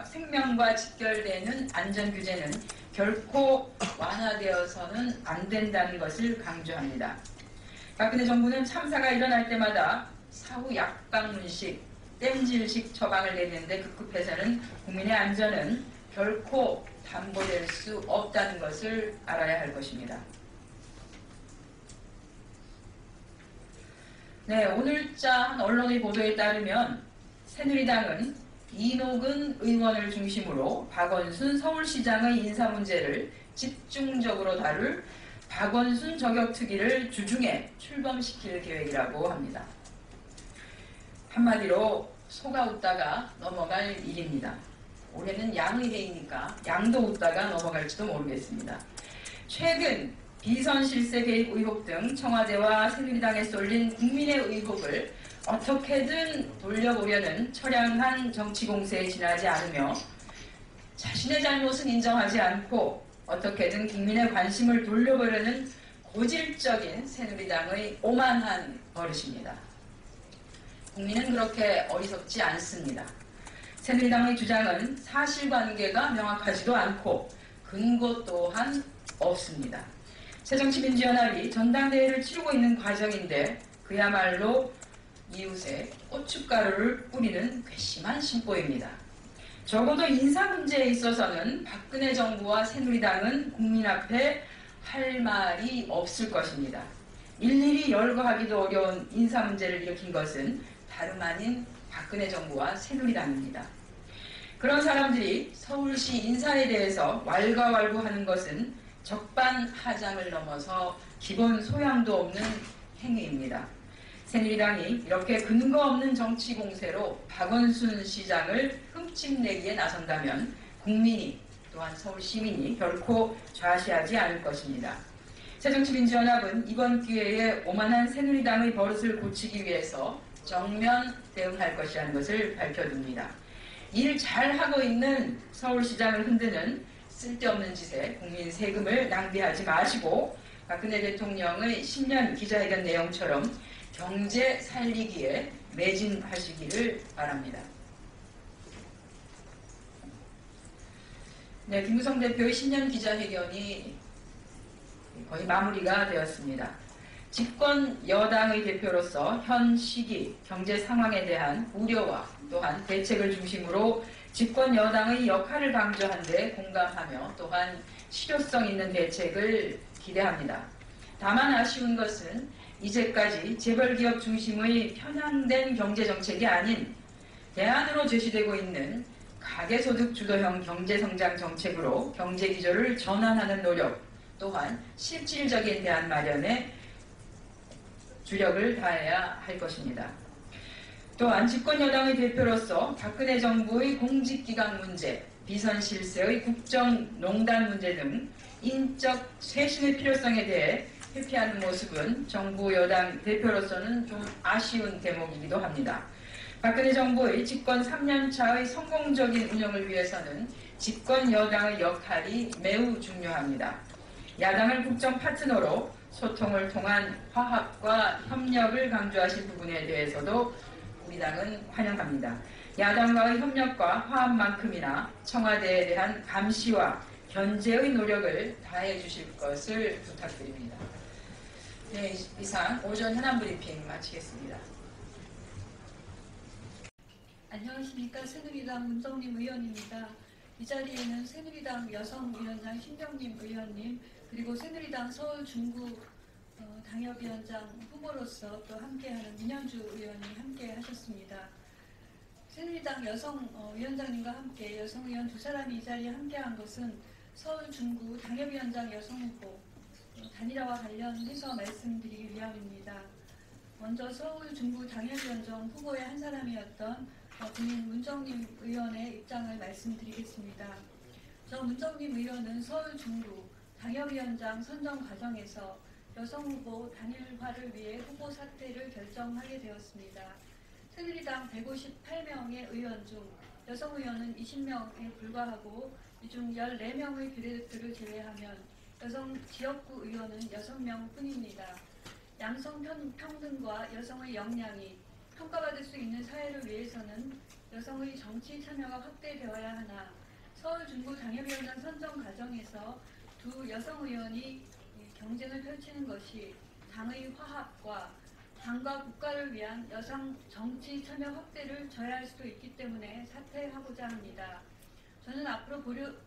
생명과 직결되는 안전규제는 결코 완화되어서는 안 된다는 것을 강조합니다. 박근혜 정부는 참사가 일어날 때마다 사후 약방문식, 땜질식 처방을 내리는데 급급해서는 국민의 안전은 결코 담보될 수 없다는 것을 알아야 할 것입니다. 네, 오늘자 한 언론의 보도에 따르면 새누리당은 이노근 의원을 중심으로 박원순 서울시장의 인사 문제를 집중적으로 다룰 박원순 저격특위를 주중에 출범시킬 계획이라고 합니다. 한마디로 소가 웃다가 넘어갈 일입니다. 올해는 양의 해이니까 양도 웃다가 넘어갈지도 모르겠습니다. 최근 비선 실세 개입 의혹 등 청와대와 새누리당에 쏠린 국민의 의혹을 어떻게든 돌려보려는 처량한 정치 공세에 지나지 않으며 자신의 잘못은 인정하지 않고 어떻게든 국민의 관심을 돌려보려는 고질적인 새누리당의 오만한 버릇입니다. 국민은 그렇게 어리석지 않습니다. 새누리당의 주장은 사실관계가 명확하지도 않고 근거 또한 없습니다. 새정치민주연합이 전당대회를 치르고 있는 과정인데 그야말로 이웃에 고춧가루를 뿌리는 괘씸한 심보입니다. 적어도 인사 문제에 있어서는 박근혜 정부와 새누리당은 국민 앞에 할 말이 없을 것입니다. 일일이 열거하기도 어려운 인사 문제를 일으킨 것은 다름 아닌 박근혜 정부와 새누리당입니다. 그런 사람들이 서울시 인사에 대해서 왈가왈부하는 것은 적반하장을 넘어서 기본 소양도 없는 행위입니다. 새누리당이 이렇게 근거 없는 정치 공세로 박원순 시장을 흠집내기에 나선다면 국민이 또한 서울 시민이 결코 좌시하지 않을 것입니다. 새정치민주연합은 이번 기회에 오만한 새누리당의 버릇을 고치기 위해서 정면 대응할 것이라는 것을 밝혀둡니다. 일 잘하고 있는 서울시장을 흔드는 쓸데없는 짓에 국민 세금을 낭비하지 마시고 박근혜 대통령의 신년 기자회견 내용처럼 경제 살리기에 매진하시기를 바랍니다. 네, 김무성 대표의 신년 기자회견이 거의 마무리가 되었습니다. 집권 여당의 대표로서 현 시기 경제 상황에 대한 우려와 또한 대책을 중심으로 집권 여당의 역할을 강조한 데 공감하며 또한 실효성 있는 대책을 기대합니다. 다만 아쉬운 것은 이제까지 재벌기업 중심의 편향된 경제정책이 아닌 대안으로 제시되고 있는 가계소득 주도형 경제성장 정책으로 경제기조를 전환하는 노력 또한 실질적인 대안 마련에 주력을 다해야 할 것입니다. 또한 집권여당의 대표로서 박근혜 정부의 공직기강 문제, 비선 실세의 국정농단 문제 등 인적 쇄신의 필요성에 대해 회피하는 모습은 정부 여당 대표로서는 좀 아쉬운 대목이기도 합니다. 박근혜 정부의 집권 3년차의 성공적인 운영을 위해서는 집권 여당의 역할이 매우 중요합니다. 야당을 국정 파트너로 소통을 통한 화합과 협력을 강조하실 부분에 대해서도 우리 당은 환영합니다. 야당과의 협력과 화합만큼이나 청와대에 대한 감시와 견제의 노력을 다해 주실 것을 부탁드립니다. 네, 이상 오전 현안 브리핑 마치겠습니다. 안녕하십니까. 새누리당 문정림 의원입니다. 이 자리에는 새누리당 여성위원장 신경림 의원님 그리고 새누리당 서울 중구 당협위원장 후보로서 또 함께하는 민현주 의원이 함께하셨습니다. 새누리당 여성위원장님과 함께 여성의원 두 사람이 이 자리에 함께한 것은 서울 중구 당협위원장 여성후보 단일화와 관련해서 말씀드리기 위함입니다. 먼저 서울 중구 당협위원장 후보의 한 사람이었던 군인 문정림 의원의 입장을 말씀드리겠습니다. 저 문정림 의원은 서울 중구 당협위원장 선정 과정에서 여성후보 단일화를 위해 후보 사퇴를 결정하게 되었습니다. 새누리당 158명의 의원 중 여성의원은 20명에 불과하고 이 중 14명의 비례대표를 제외하면 여성 지역구 의원은 6명 뿐입니다. 양성 평등과 여성의 역량이 평가받을 수 있는 사회를 위해서는 여성의 정치 참여가 확대되어야 하나 서울 중구 당협위원장 선정 과정에서 두 여성 의원이 경쟁을 펼치는 것이 당의 화합과 당과 국가를 위한 여성 정치 참여 확대를 저해할 수도 있기 때문에 사퇴하고자 합니다. 저는 앞으로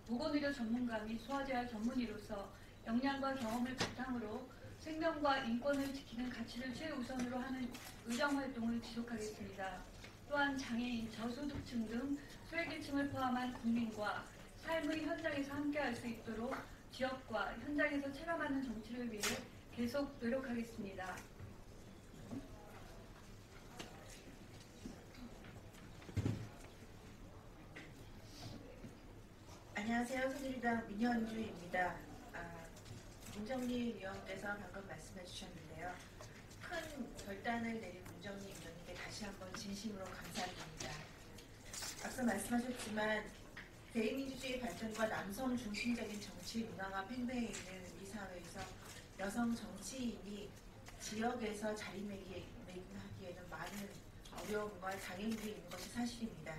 보건의료 전문가 및 소아재활 전문의로서 역량과 경험을 바탕으로 생명과 인권을 지키는 가치를 최우선으로 하는 의정활동을 지속하겠습니다. 또한 장애인, 저소득층 등 소외계층을 포함한 국민과 삶의 현장에서 함께할 수 있도록 지역과 현장에서 체감하는 정치를 위해 계속 노력하겠습니다. 안녕하세요. 새누리당 민현주입니다. 문정림 위원께서 방금 말씀해 주셨는데요. 큰 결단을 내린 문정림 위원님께 다시 한번 진심으로 감사드립니다. 앞서 말씀하셨지만 대의민주주의 발전과 남성 중심적인 정치 문화가 팽배해 있는 이 사회에서 여성 정치인이 지역에서 자리매김하기에는 많은 어려움과 장애물이 있는 것이 사실입니다.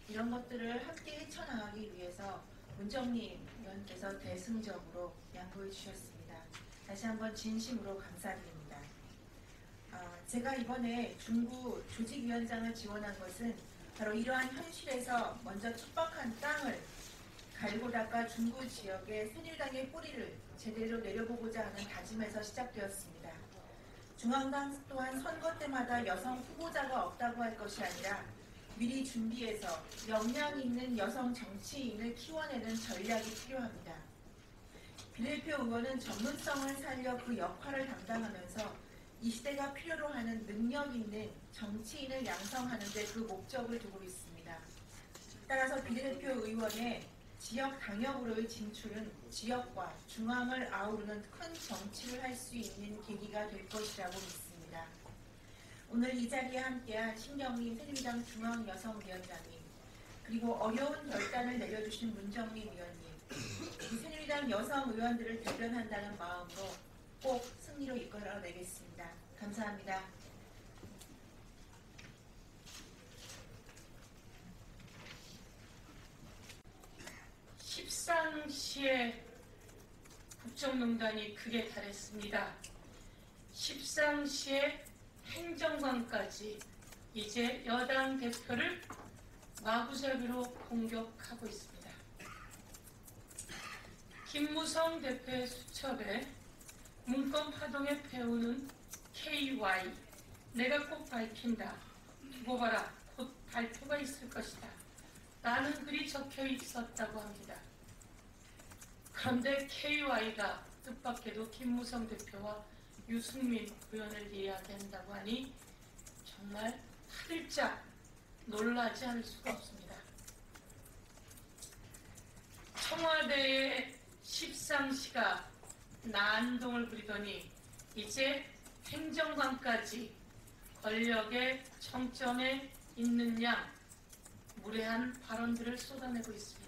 이런 것들을 함께 헤쳐나가기 위해서 문정림 위원께서 대승적으로 양보해 주셨습니다. 다시 한번 진심으로 감사드립니다. 제가 이번에 중구 조직위원장을 지원한 것은 바로 이러한 현실에서 먼저 척박한 땅을 갈고 닦아 중구 지역의 새누리당의 뿌리를 제대로 내려보고자 하는 다짐에서 시작되었습니다. 중앙당 또한 선거 때마다 여성 후보자가 없다고 할 것이 아니라 미리 준비해서 역량 있는 여성 정치인을 키워내는 전략이 필요합니다. 비례대표 의원은 전문성을 살려 그 역할을 담당하면서 이 시대가 필요로 하는 능력 있는 정치인을 양성하는 데 그 목적을 두고 있습니다. 따라서 비례대표 의원의 지역 당협으로의 진출은 지역과 중앙을 아우르는 큰 정치를 할 수 있는 계기가 될 것이라고 믿습니다. 오늘 이 자리에 함께한 신경림 새누리당 중앙여성위원장님, 그리고 어려운 결단을 내려주신 문정민 의원님, 이 새누리당 여성 의원들을 대변한다는 마음으로 꼭 승리로 이끌어내겠습니다. 감사합니다. 십상시에 국정농단이 극에 달했습니다. 십상시에 행정관까지 이제 여당 대표를 마구잡이로 공격하고 있습니다. 김무성 대표의 수첩에 문건 파동에 배우는 KY, 내가 꼭 밝힌다. 두고 봐라. 곧 발표가 있을 것이다. 라는 글이 적혀 있었다고 합니다. 그런데 KY가 뜻밖에도 김무성 대표와 유승민 의원을 이야기한다고 하니 정말 하들짝 놀라지 않을 수가 없습니다. 청와대의 십상시가 난동을 부리더니 이제 행정관까지 권력의 정점에 있는 양 무례한 발언들을 쏟아내고 있습니다.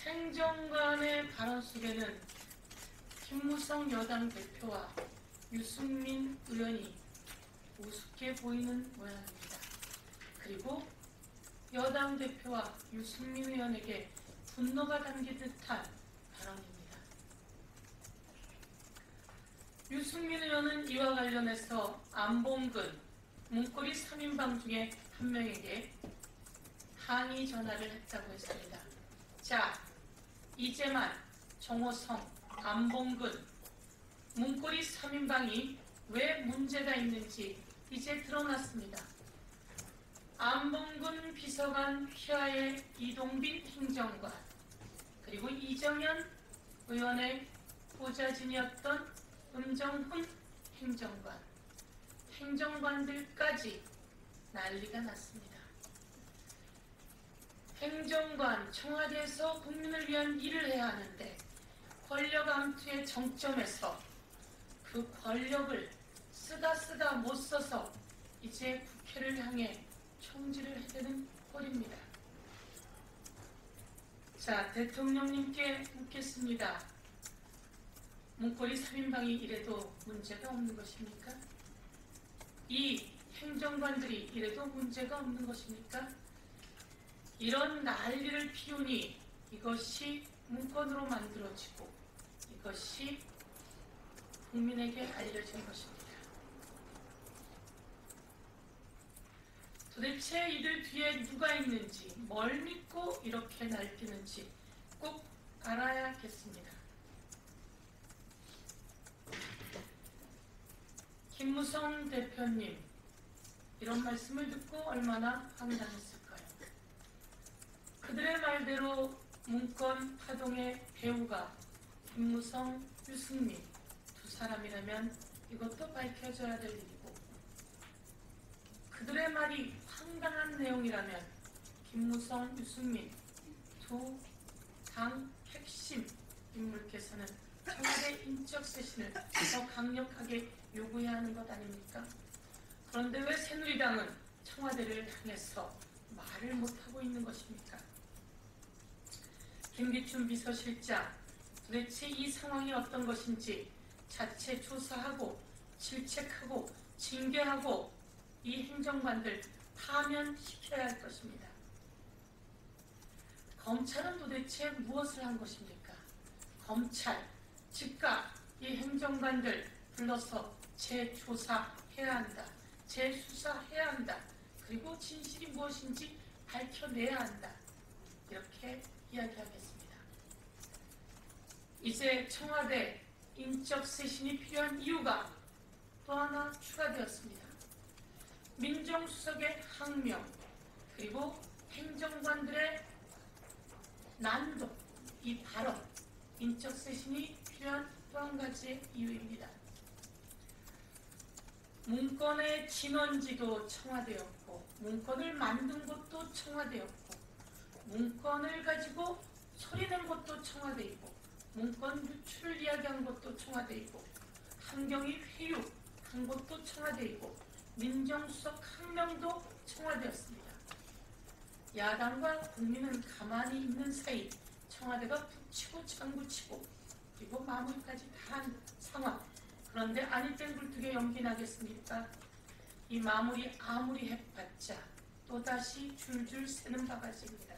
행정관의 발언 속에는 김무성 여당 대표와 유승민 의원이 우습게 보이는 모양입니다. 그리고 여당 대표와 유승민 의원에게 분노가 담긴 듯한 발언입니다. 유승민 의원은 이와 관련해서 안봉근, 문고리 3인방 중에 한 명에게 항의 전화를 했다고 했습니다. 자, 이재만, 정호성, 안봉근, 문고리 3인방이 왜 문제가 있는지 이제 드러났습니다. 안봉근 비서관 휘하의 이동빈 행정관, 그리고 이정현 의원의 보좌진이었던 음정훈 행정관, 행정관들까지 난리가 났습니다. 행정관, 청와대에서 국민을 위한 일을 해야 하는데 권력 암투의 정점에서 그 권력을 쓰다 못 써서 이제 국회를 향해 총질을 해대는 꼴입니다. 자, 대통령님께 묻겠습니다. 문고리 3인방이 이래도 문제가 없는 것입니까? 이 행정관들이 이래도 문제가 없는 것입니까? 이런 난리를 피우니 이것이 문건으로 만들어지고 이것이 국민에게 알려진 것입니다. 도대체 이들 뒤에 누가 있는지, 뭘 믿고 이렇게 날뛰는지 꼭 알아야겠습니다. 김무성 대표님, 이런 말씀을 듣고 얼마나 황당했을까요? 그들의 말대로 문건 파동의 배우가 김무성, 유승민 두 사람이라면 이것도 밝혀져야 될 일이고, 그들의 말이 황당한 내용이라면 김무성, 유승민 두 당 핵심 인물께서는 청와대 인적 쇄신을 더 강력하게 요구해야 하는 것 아닙니까? 그런데 왜 새누리당은 청와대를 향해서 말을 못하고 있는 것입니까? 김기춘 비서실장, 도대체 이 상황이 어떤 것인지 자체 조사하고 질책하고 징계하고 이 행정관들 파면시켜야 할 것입니다. 검찰은 도대체 무엇을 한 것입니까? 검찰, 즉각 이 행정관들 불러서 재조사해야 한다. 재수사해야 한다. 그리고 진실이 무엇인지 밝혀내야 한다. 이렇게 이야기하겠습니다. 이제 청와대 인적 쇄신이 필요한 이유가 또 하나 추가되었습니다. 민정수석의 항명, 그리고 행정관들의 난동, 이 발언, 인적 쇄신이 필요한 또 한 가지 이유입니다. 문건의 진원지도 청와대였고 문건을 만든 곳도 곳 문건을 가지고 소리낸 곳도 청와대이고 문건 유출을 이야기한 곳도 청와대이고 함경이 회유한 곳도 청와대이고 민정수석 한 명도 청와대였습니다. 야당과 국민은 가만히 있는 사이 청와대가 북치고 장구치고 그리고 마무리까지 다 한 상황. 그런데 아닐 땐 굴뚝에 연기 나겠습니까? 이 마무리 아무리 해봤자 또다시 줄줄 새는 바가지입니다.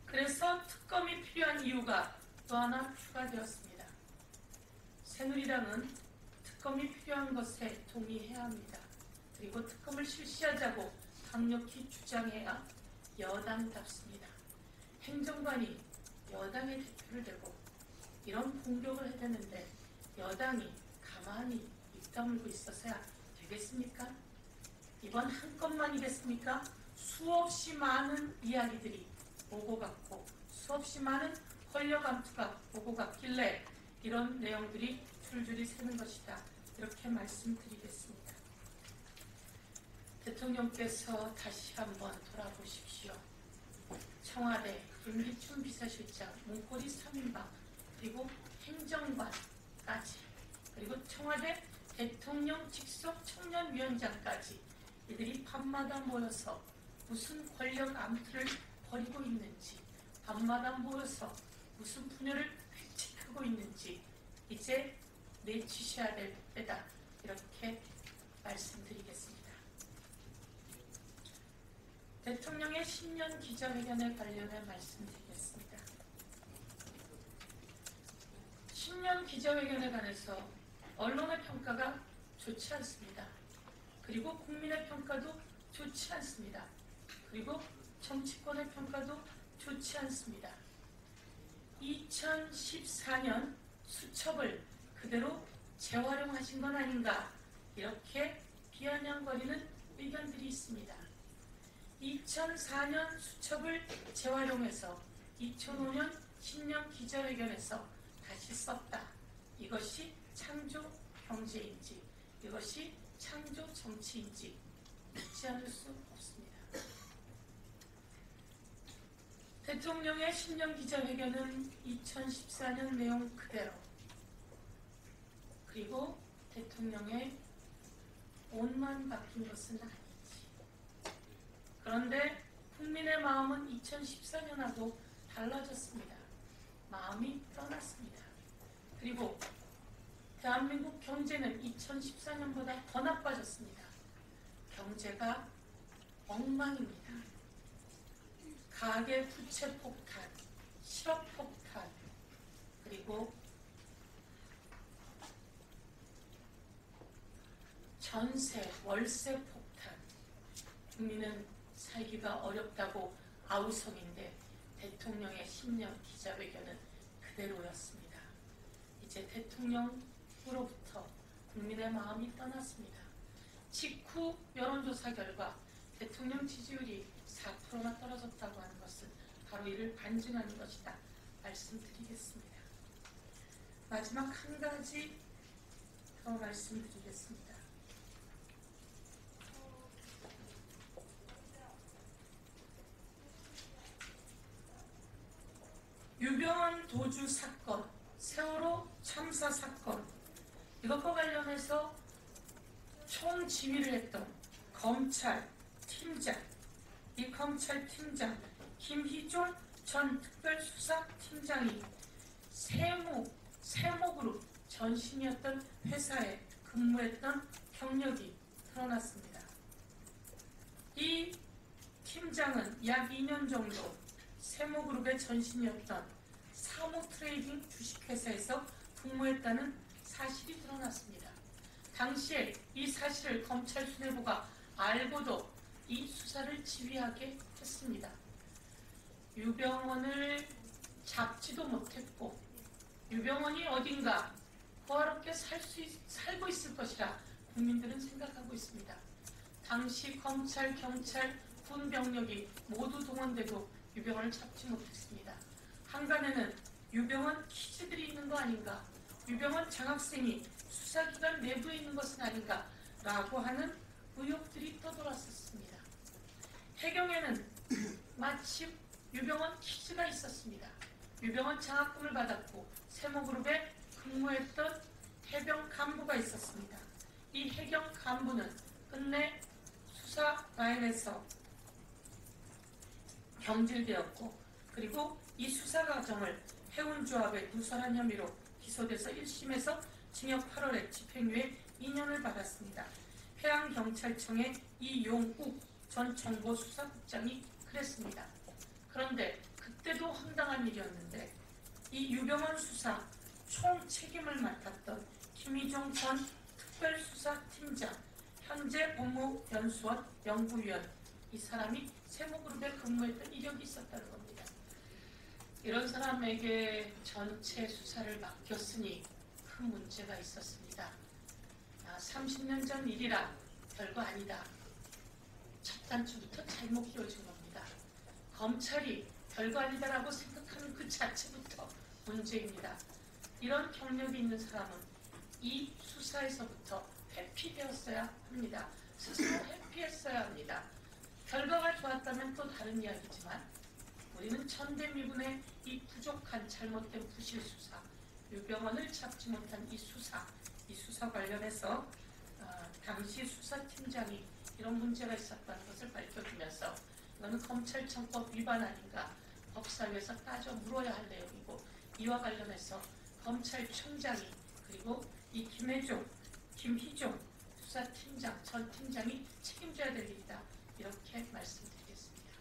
그래서 특검이 필요한 이유가 또 하나 추가되었습니다. 새누리당은 특검이 필요한 것에 동의해야 합니다. 그리고 특검을 실시하자고 강력히 주장해야 여당답습니다. 행정관이 여당의 대표를 대고 이런 공격을 해대는데 여당이 가만히 입 다물고 있어서야 되겠습니까? 이번 한 건만이겠습니까? 수없이 많은 이야기들이 오고 갔고 수없이 많은 권력 암투가 오고 갔길래 이런 내용들이 줄줄이 새는 것이다. 이렇게 말씀드리겠습니다. 대통령께서 다시 한번 돌아보십시오. 청와대 임기춘 비서실장, 문고리 3인방, 그리고 행정관까지, 그리고 청와대 대통령 직속 청년위원장까지 이들이 밤마다 모여서 무슨 권력 암투를 벌이고 있는지, 밤마다 모여서 무슨 분열을 획책하고 있는지 이제 내치셔야 될 때다. 이렇게 말씀드리겠습니다. 대통령의 신년 기자회견에 관련해 말씀드리겠습니다. 신년 기자회견에 관해서 언론의 평가가 좋지 않습니다. 그리고 국민의 평가도 좋지 않습니다. 그리고 정치권의 평가도 좋지 않습니다. 2014년 수첩을 그대로 재활용하신 건 아닌가 이렇게 비아냥거리는 의견들이 있습니다. 2004년 수첩을 재활용해서 2005년 신년 기자회견에서 다시 썼다. 이것이 창조 경제인지 이것이 창조 정치인지 묻지 않을 수 없습니다. 대통령의 신년 기자회견은 2014년 내용 그대로 그리고 대통령의 옷만 바뀐 것은 아니지. 그런데 국민의 마음은 2014년하고 달라졌습니다. 마음이 떠났습니다. 그리고 대한민국 경제는 2014년보다 더 나빠졌습니다. 경제가 엉망입니다. 가계 부채 폭탄, 실업 폭탄, 그리고 전세, 월세 폭탄. 국민은 살기가 어렵다고 아우성인데 대통령의 신년 기자회견은 그대로였습니다. 이제 대통령으로부터 국민의 마음이 떠났습니다. 직후 여론조사 결과 대통령 지지율이 4%나 떨어졌다고 하는 것은 바로 이를 반증하는 것이다. 말씀드리겠습니다. 마지막 한 가지 더 말씀드리겠습니다. 유병헌 도주 사건, 세월호 참사 사건, 이것과 관련해서 총지휘를 했던 검찰 팀장, 이 검찰 팀장 김희종 전 특별수사팀장이 세모그룹 전신이었던 회사에 근무했던 경력이 드러났습니다. 이 팀장은 약 2년 정도 세모그룹의 전신이었던 사모트레이딩 주식회사에서 근무했다는 사실이 드러났습니다. 당시에 이 사실을 검찰 수뇌부가 알고도 이 수사를 지휘하게 했습니다. 유병헌을 잡지도 못했고 유병헌이 어딘가 호화롭게 살고 있을 것이라 국민들은 생각하고 있습니다. 당시 검찰, 경찰, 군 병력이 모두 동원돼도 유병헌을 잡지 못했습니다. 한간에는 유병헌 퀴즈들이 있는 거 아닌가, 유병헌 장학생이 수사기관 내부에 있는 것은 아닌가 라고 하는 의혹들이 떠돌았었습니다. 해경에는 마침 유병헌 퀴즈가 있었습니다. 유병헌 장학금을 받았고 세모그룹에 근무했던 해경 간부가 있었습니다. 이 해경 간부는 끝내 수사 라인에서 경질되었고, 그리고 이 수사 과정을 해운조합의 누설한 혐의로 기소돼서 1심에서 징역 8월에 집행유예 2년을 받았습니다. 해양경찰청의 이용욱 전 정보수사국장이 그랬습니다. 그런데 그때도 황당한 일이었는데 이 유병헌 수사 총 책임을 맡았던 김희종 전 특별수사팀장, 현재 법무연수원 연구위원, 이 사람이 세모그룹에 근무했던 이력이 있었다는 겁니다. 이런 사람에게 전체 수사를 맡겼으니 큰 문제가 있었습니다. 30년 전 일이라 별거 아니다. 첫 단추부터 잘못 끼워진 겁니다. 검찰이 별거 아니다라고 생각하는 그 자체부터 문제입니다. 이런 경력이 있는 사람은 이 수사에서부터 회피되었어야 합니다. 스스로 회피했어야 합니다. 결과가 좋았다면 또 다른 이야기지만 우리는 전대미분의 이 부족한 잘못된 부실 수사, 유병헌을 잡지 못한 이 수사 관련해서 당시 수사팀장이 이런 문제가 있었다는 것을 밝혀주면서 이거는 검찰청법 위반 아닌가, 법사위에서 따져 물어야 할 내용이고, 이와 관련해서 검찰총장이 그리고 이 김희종 수사팀장, 전 팀장이 책임져야 될 일이다, 이렇게 말씀드리겠습니다.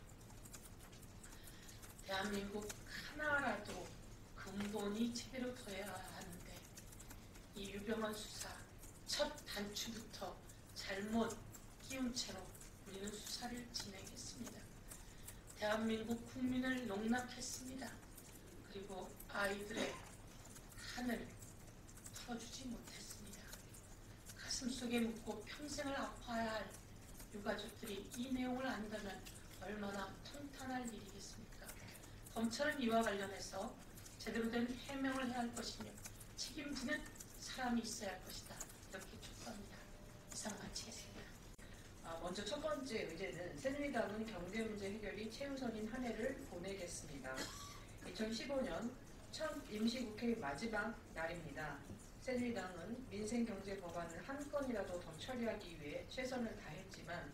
대한민국 하나라도 근본이 제대로 둬야 하는데 이 유병헌 수사 첫 단추부터 잘못 끼운 채로 우리는 수사를 진행했습니다. 대한민국 국민을 농락했습니다. 그리고 아이들의 한을 털어주지 못했습니다. 가슴속에 묻고 평생을 아파야 할 유가족들이 이 내용을 안다면 얼마나 통탄할 일이겠습니까? 검찰은 이와 관련해서 제대로 된 해명을 해야 할 것이며 책임지는 사람이 있어야 할 것이다, 이렇게 촉구합니다. 이상 마치겠습니다. 먼저 첫 번째 의제는 새누리당은 경제 문제 해결이 최우선인 한 해를 보내겠습니다. 2015년 첫 임시국회 마지막 날입니다. 새누리당은 민생경제 법안을 한 건이라도 더 처리하기 위해 최선을 다했지만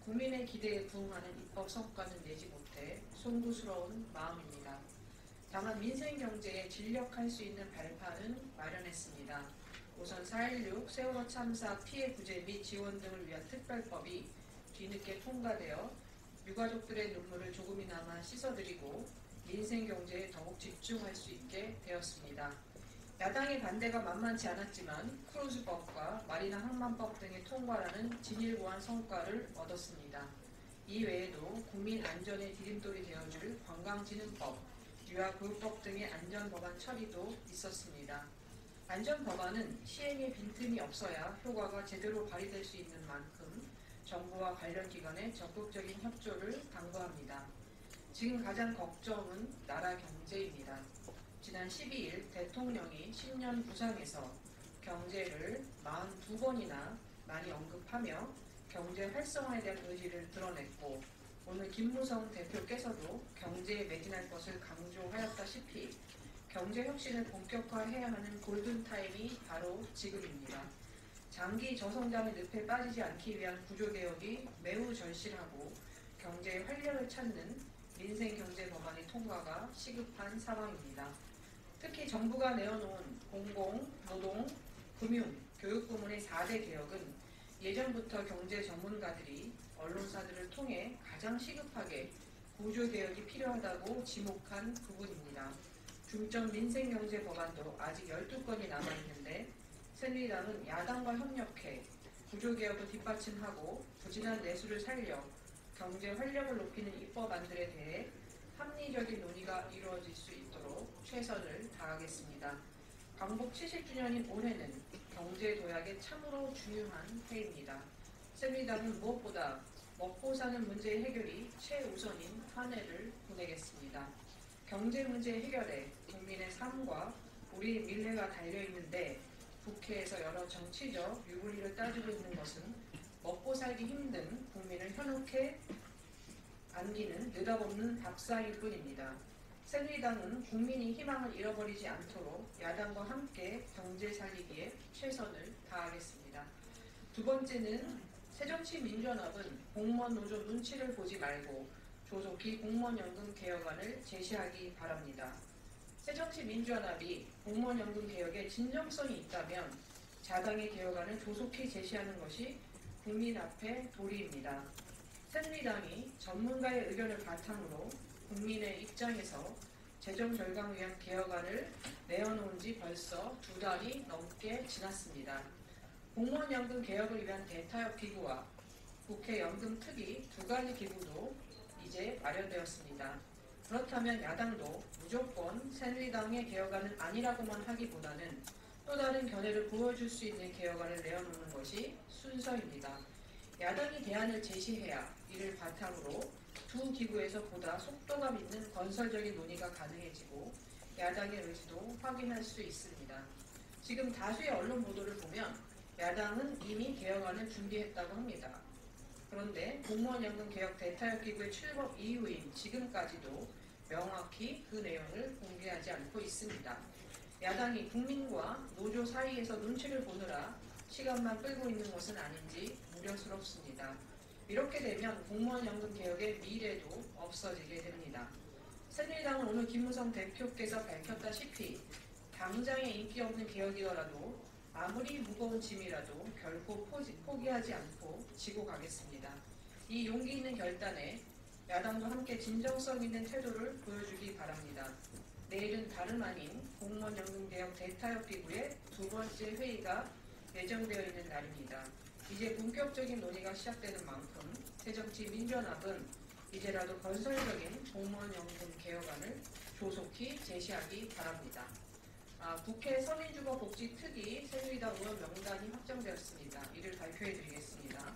국민의 기대에 부응하는 입법 성과는 내지 못해 송구스러운 마음입니다. 다만 민생경제에 진력할 수 있는 발판은 마련했습니다. 우선 4.16 세월호 참사 피해 구제 및 지원 등을 위한 특별법이 뒤늦게 통과되어 유가족들의 눈물을 조금이나마 씻어드리고 민생경제에 더욱 집중할 수 있게 되었습니다. 야당의 반대가 만만치 않았지만 크루즈법과 마리나 항만법 등의 통과라는 진일보한 성과를 얻었습니다. 이외에도 국민 안전에 디딤돌이 되어줄 관광진흥법, 유아교육법 등의 안전법안 처리도 있었습니다. 안전법안은 시행에 빈틈이 없어야 효과가 제대로 발휘될 수 있는 만큼 정부와 관련 기관의 적극적인 협조를 당부합니다. 지금 가장 걱정은 나라 경제입니다. 지난 12일 대통령이 신년 구상에서 경제를 42번이나 많이 언급하며 경제 활성화에 대한 의지를 드러냈고, 오늘 김무성 대표께서도 경제에 매진할 것을 강조하였다시피 경제 혁신을 본격화해야 하는 골든타임이 바로 지금입니다. 장기 저성장의 늪에 빠지지 않기 위한 구조개혁이 매우 절실하고 경제의 활력을 찾는 민생경제 법안의 통과가 시급한 상황입니다. 특히 정부가 내어놓은 공공, 노동, 금융, 교육 부문의 4대 개혁은 예전부터 경제 전문가들이 언론사들을 통해 가장 시급하게 구조개혁이 필요하다고 지목한 부분입니다. 중점 민생경제 법안도 아직 12건이 남아있는데 새누리당은 야당과 협력해 구조개혁을 뒷받침하고 부진한 내수를 살려 경제 활력을 높이는 입법안들에 대해 합리적인 논의가 이루어질 수 있도록 최선을 다하겠습니다. 광복 70주년인 올해는 경제 도약에 참으로 중요한 해입니다. 새누리당은 무엇보다 먹고 사는 문제의 해결이 최우선인 한 해를 보내겠습니다. 경제 문제 해결에 국민의 삶과 우리 미래가 달려있는데 국회에서 여러 정치적 유불리를 따지고 있는 것은 먹고 살기 힘든 국민을 현혹해 안기는 느닷없는 밥상일 뿐입니다. 새누리당은 국민이 희망을 잃어버리지 않도록 야당과 함께 경제 살리기에 최선을 다하겠습니다. 두 번째는 새정치민주연합은 공무원 노조 눈치를 보지 말고 조속히 공무원연금 개혁안을 제시하기 바랍니다. 새정치민주연합이 공무원연금 개혁에 진정성이 있다면 자당의 개혁안을 조속히 제시하는 것이 국민 앞에 도리입니다. 새누리당이 전문가의 의견을 바탕으로 국민의 입장에서 재정절감을 위한 개혁안을 내어놓은 지 벌써 2달이 넘게 지났습니다. 공무원연금 개혁을 위한 대타협 기구와 국회 연금특위 2가지 기구도 이제 마련되었습니다. 그렇다면 야당도 무조건 새누리당의 개혁안은 아니라고만 하기보다는 또 다른 견해를 보여줄 수 있는 개혁안을 내어놓는 것이 순서입니다. 야당이 대안을 제시해야 이를 바탕으로 두 기구에서 보다 속도감 있는 건설적인 논의가 가능해지고 야당의 의지도 확인할 수 있습니다. 지금 다수의 언론 보도를 보면 야당은 이미 개혁안을 준비했다고 합니다. 그런데 공무원연금 개혁 대타협 기구의 출범 이후인 지금까지도 명확히 그 내용을 공개하지 않고 있습니다. 야당이 국민과 노조 사이에서 눈치를 보느라 시간만 끌고 있는 것은 아닌지 우려스럽습니다. 이렇게 되면 공무원연금 개혁의 미래도 없어지게 됩니다. 새누리당은 오늘 김무성 대표께서 밝혔다시피 당장에 인기 없는 개혁이더라도 아무리 무거운 짐이라도 결코 포기하지 않고 지고 가겠습니다. 이 용기 있는 결단에 야당도 함께 진정성 있는 태도를 보여주기 바랍니다. 내일은 다름 아닌 공무원연금개혁 대타협 기구의 2번째 회의가 예정되어 있는 날입니다. 이제 본격적인 논의가 시작되는 만큼 새정치민주연합은 이제라도 건설적인 공무원연금 개혁안을 조속히 제시하기 바랍니다. 국회 서민주거복지특위 새누리당 의원 명단이 확정되었습니다. 이를 발표해드리겠습니다.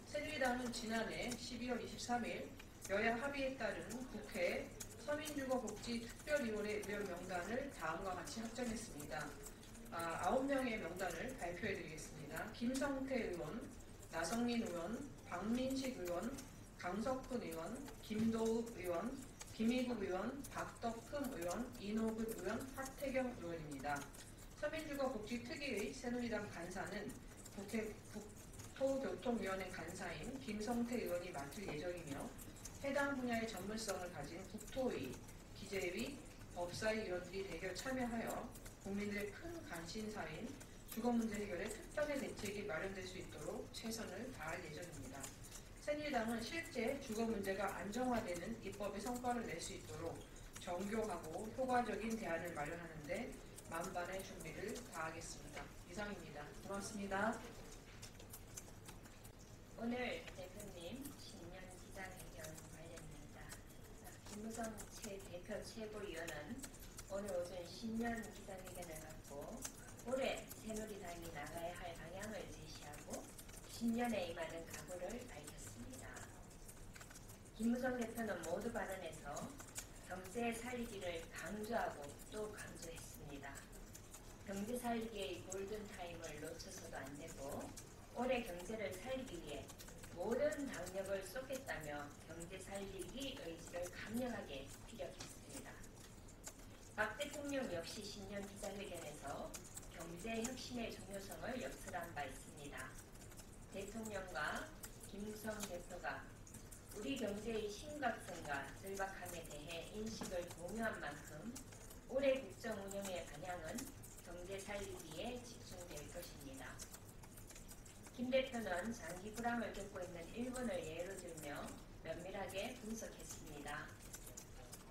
새누리당은 지난해 12월 23일 여야 합의에 따른 국회 서민주거복지특별위원회 의원 명단을 다음과 같이 확정했습니다. 9명의 명단을 발표해드리겠습니다. 김성태 의원, 나성민 의원, 박민식 의원, 강석훈 의원, 김도읍 의원, 김희국 의원, 박덕흠 의원, 이노근 의원, 하태경 의원입니다. 서민주거복지특위의 새누리당 간사는 국회 국토교통위원회 간사인 김성태 의원이 맡을 예정이며 해당 분야의 전문성을 가진 국토위, 기재위, 법사위 위원들이 대결 참여하여 국민들의 큰 관심사인 주거문제 해결에 특단의 대책이 마련될 수 있도록 최선을 다할 예정입니다. 새누리당은 실제 주거문제가 안정화되는 입법의 성과를 낼 수 있도록 정교하고 효과적인 대안을 마련하는 데 만반의 준비를 다하겠습니다. 이상입니다. 고맙습니다. 오늘 대표님 신년 기자회견 관련입니다. 김무성 대표 최고위원은 오늘 오전 신년 기자회견을 갖고 올해 새누리당이 나가야 할 방향을 제시하고 신년에 임하는 각오를 밝혔습니다. 김무성 대표는 모두 발언에서 경제 살리기를 강조하고 또 강조했습니다. 경제 살리기의 골든타임을 놓쳐서도 안 되고 올해 경제를 살리기 위해 모든 당력을 쏟겠다며 경제 살리기 의지를 강력하게 피력했습니다. 박 대통령 역시 신년 기자회견에서 경제 혁신의 중요성을 역설한 바 있습니다. 대통령과 김무성 대표가 우리 경제의 심각성과 절박함에 대해 인식을 공유한 만큼 올해 국정 운영의 방향은 경제 살리기에 집중될 것입니다. 김 대표는 장기 불황을 겪고 있는 일본을 예로 들며 면밀하게 분석했습니다.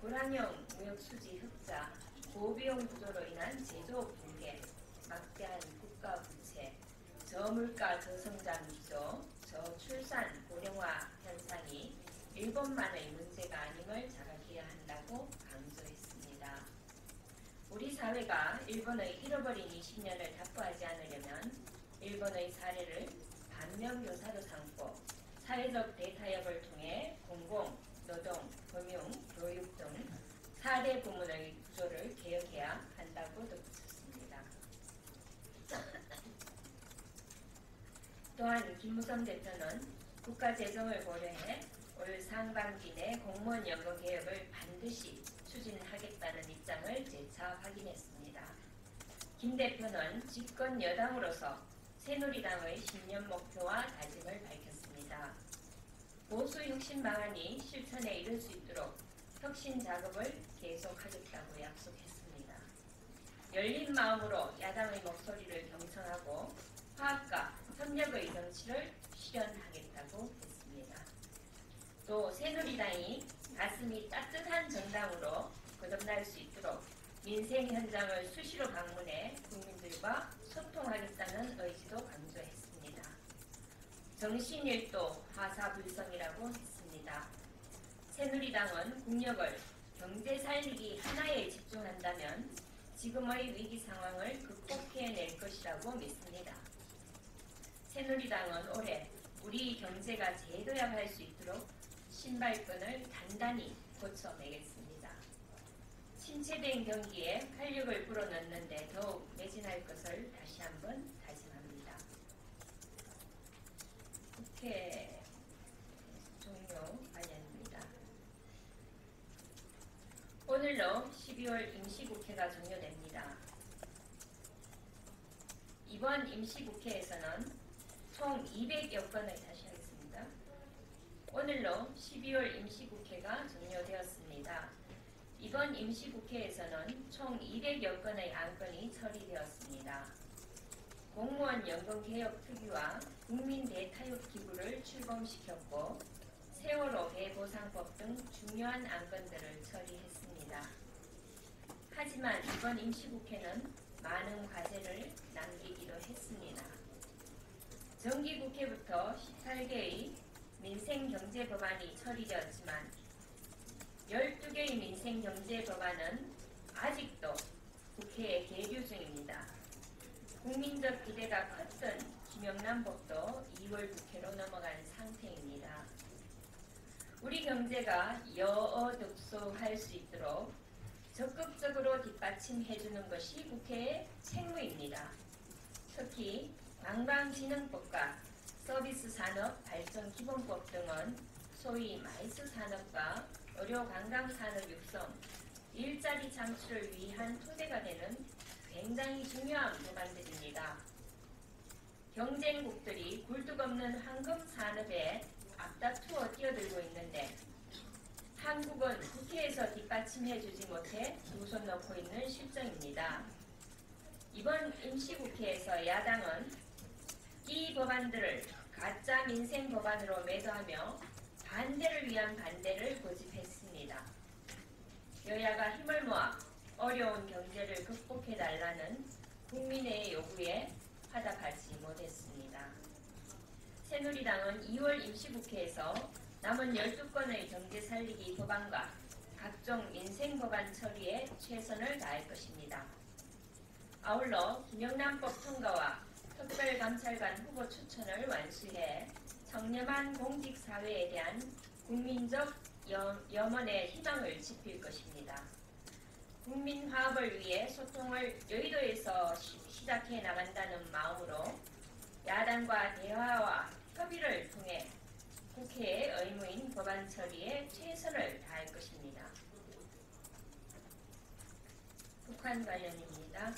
불안형 무역 수지 흑자, 고비용 구조로 인한 제조 붕괴, 막대한 국가 부채, 저물가 저성장 기조, 저출산 고령화 현상이 일본만의 문제가 아님을 자각해야 한다고 강조했습니다. 우리 사회가 일본의 잃어버린 20년을 답보하지 않으려면 일본의 사례를 반면교사로 삼고 사회적 대타협을 통해 공공, 노동, 금융, 교육 등 4대 부문의 구조를 개혁해야 한다고 덧붙였습니다. 또한 김무성 대표는 국가 재정을 고려해 올 상반기 내 공무원 연금 개혁을 반드시 추진하겠다는 입장을 재차 확인했습니다. 김 대표는 집권 여당으로서 새누리당의 10년 목표와 다짐을 밝혔습니다. 보수 혁신 방안이 실천에 이를 수 있도록 혁신 작업을 계속하겠다고 약속했습니다. 열린 마음으로 야당의 목소리를 경청하고 화합과 협력의 정치를 실현하겠다고 했습니다. 또 새누리당이 가슴이 따뜻한 정당으로 거듭날 수 있도록 민생 현장을 수시로 방문해 국민들과 소통하겠다는 의지도 강조했습니다. 정신일도 화사불성이라고 했습니다. 새누리당은 국력을 경제 살리기 하나에 집중한다면 지금의 위기 상황을 극복해낼 것이라고 믿습니다. 새누리당은 올해 우리 경제가 재도약할 수 있도록 신발끈을 단단히 고쳐내겠습니다. 침체된 경기에 활력을 불어넣는 데 더욱 매진할 것을 다시 한번 다짐합니다. 국회 종료 관련입니다. 오늘로 12월 임시국회가 종료됩니다. 이번 임시국회에서는 총 200여 건의 다시 하겠습니다. 오늘로 12월 임시국회가 종료되었습니다. 이번 임시국회에서는 총 200여 건의 안건이 처리되었습니다. 공무원 연금개혁 특위와 국민 대타협 기구를 출범시켰고 세월호 배보상법 등 중요한 안건들을 처리했습니다. 하지만 이번 임시국회는 많은 과제를 남기기도 했습니다. 정기국회부터 18개의 민생경제법안이 처리되었지만 12개의 민생경제법안은 아직도 국회에 계류 중입니다. 국민적 기대가 컸던 김영란법도 2월 국회로 넘어간 상태입니다. 우리 경제가 여어득소할 수 있도록 적극적으로 뒷받침해주는 것이 국회의 책무입니다. 특히 관광진흥법과 서비스산업발전기본법 등은 소위 마이스 산업과 의료관광산업 육성, 일자리 창출을 위한 토대가 되는 굉장히 중요한 법안들입니다. 경쟁국들이 굴뚝 없는 황금산업에 앞다투어 뛰어들고 있는데 한국은 국회에서 뒷받침해주지 못해 두 손 놓고 있는 실정입니다. 이번 임시국회에서 야당은 이 법안들을 가짜 민생 법안으로 매도하며 반대를 위한 반대를 고집했습니다. 여야가 힘을 모아 어려운 경제를 극복해달라는 국민의 요구에 화답하지 못했습니다. 새누리당은 2월 임시국회에서 남은 12건의 경제 살리기 법안과 각종 민생 법안 처리에 최선을 다할 것입니다. 아울러 김영란법 통과와 특별감찰관 후보 추천을 완수해 청렴한 공직사회에 대한 국민적 염원의 희망을 지필 것입니다. 국민 화합을 위해 소통을 여의도에서 시작해 나간다는 마음으로 야당과 대화와 협의를 통해 국회의 의무인 법안 처리에 최선을 다할 것입니다. 북한 관련입니다.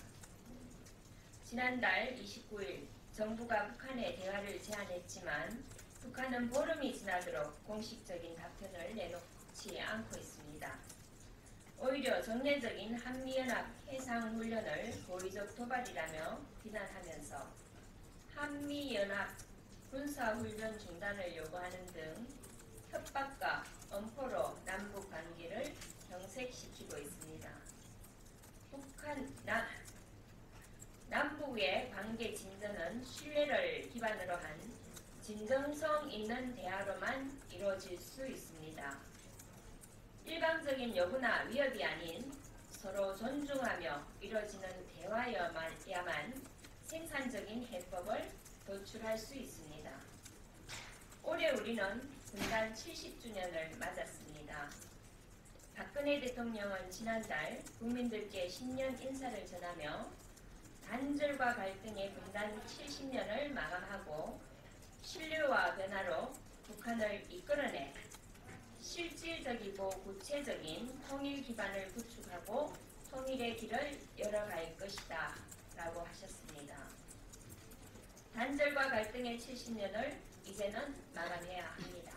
지난달 29일 정부가 북한에 대화를 제안했지만 북한은 보름이 지나도록 공식적인 답변을 내놓지 않고 있습니다. 오히려 정례적인 한미연합 해상훈련을 고의적 도발이라며 비난하면서 한미연합 군사훈련 중단을 요구하는 등 협박과 엄포로 남북 관계를 경색시키고 있습니다. 남북의 관계 진전은 신뢰를 기반으로 한 진정성 있는 대화로만 이루어질 수 있습니다. 일방적인 요구나 위협이 아닌 서로 존중하며 이루어지는 대화여야만 생산적인 해법을 도출할 수 있습니다. 올해 우리는 분단 70주년을 맞았습니다. 박근혜 대통령은 지난달 국민들께 신년 인사를 전하며 단절과 갈등의 분단 70년을 마감하고 신뢰와 변화로 북한을 이끌어내 실질적이고 구체적인 통일 기반을 구축하고 통일의 길을 열어갈 것이다 라고 하셨습니다. 단절과 갈등의 70년을 이제는 마감해야 합니다.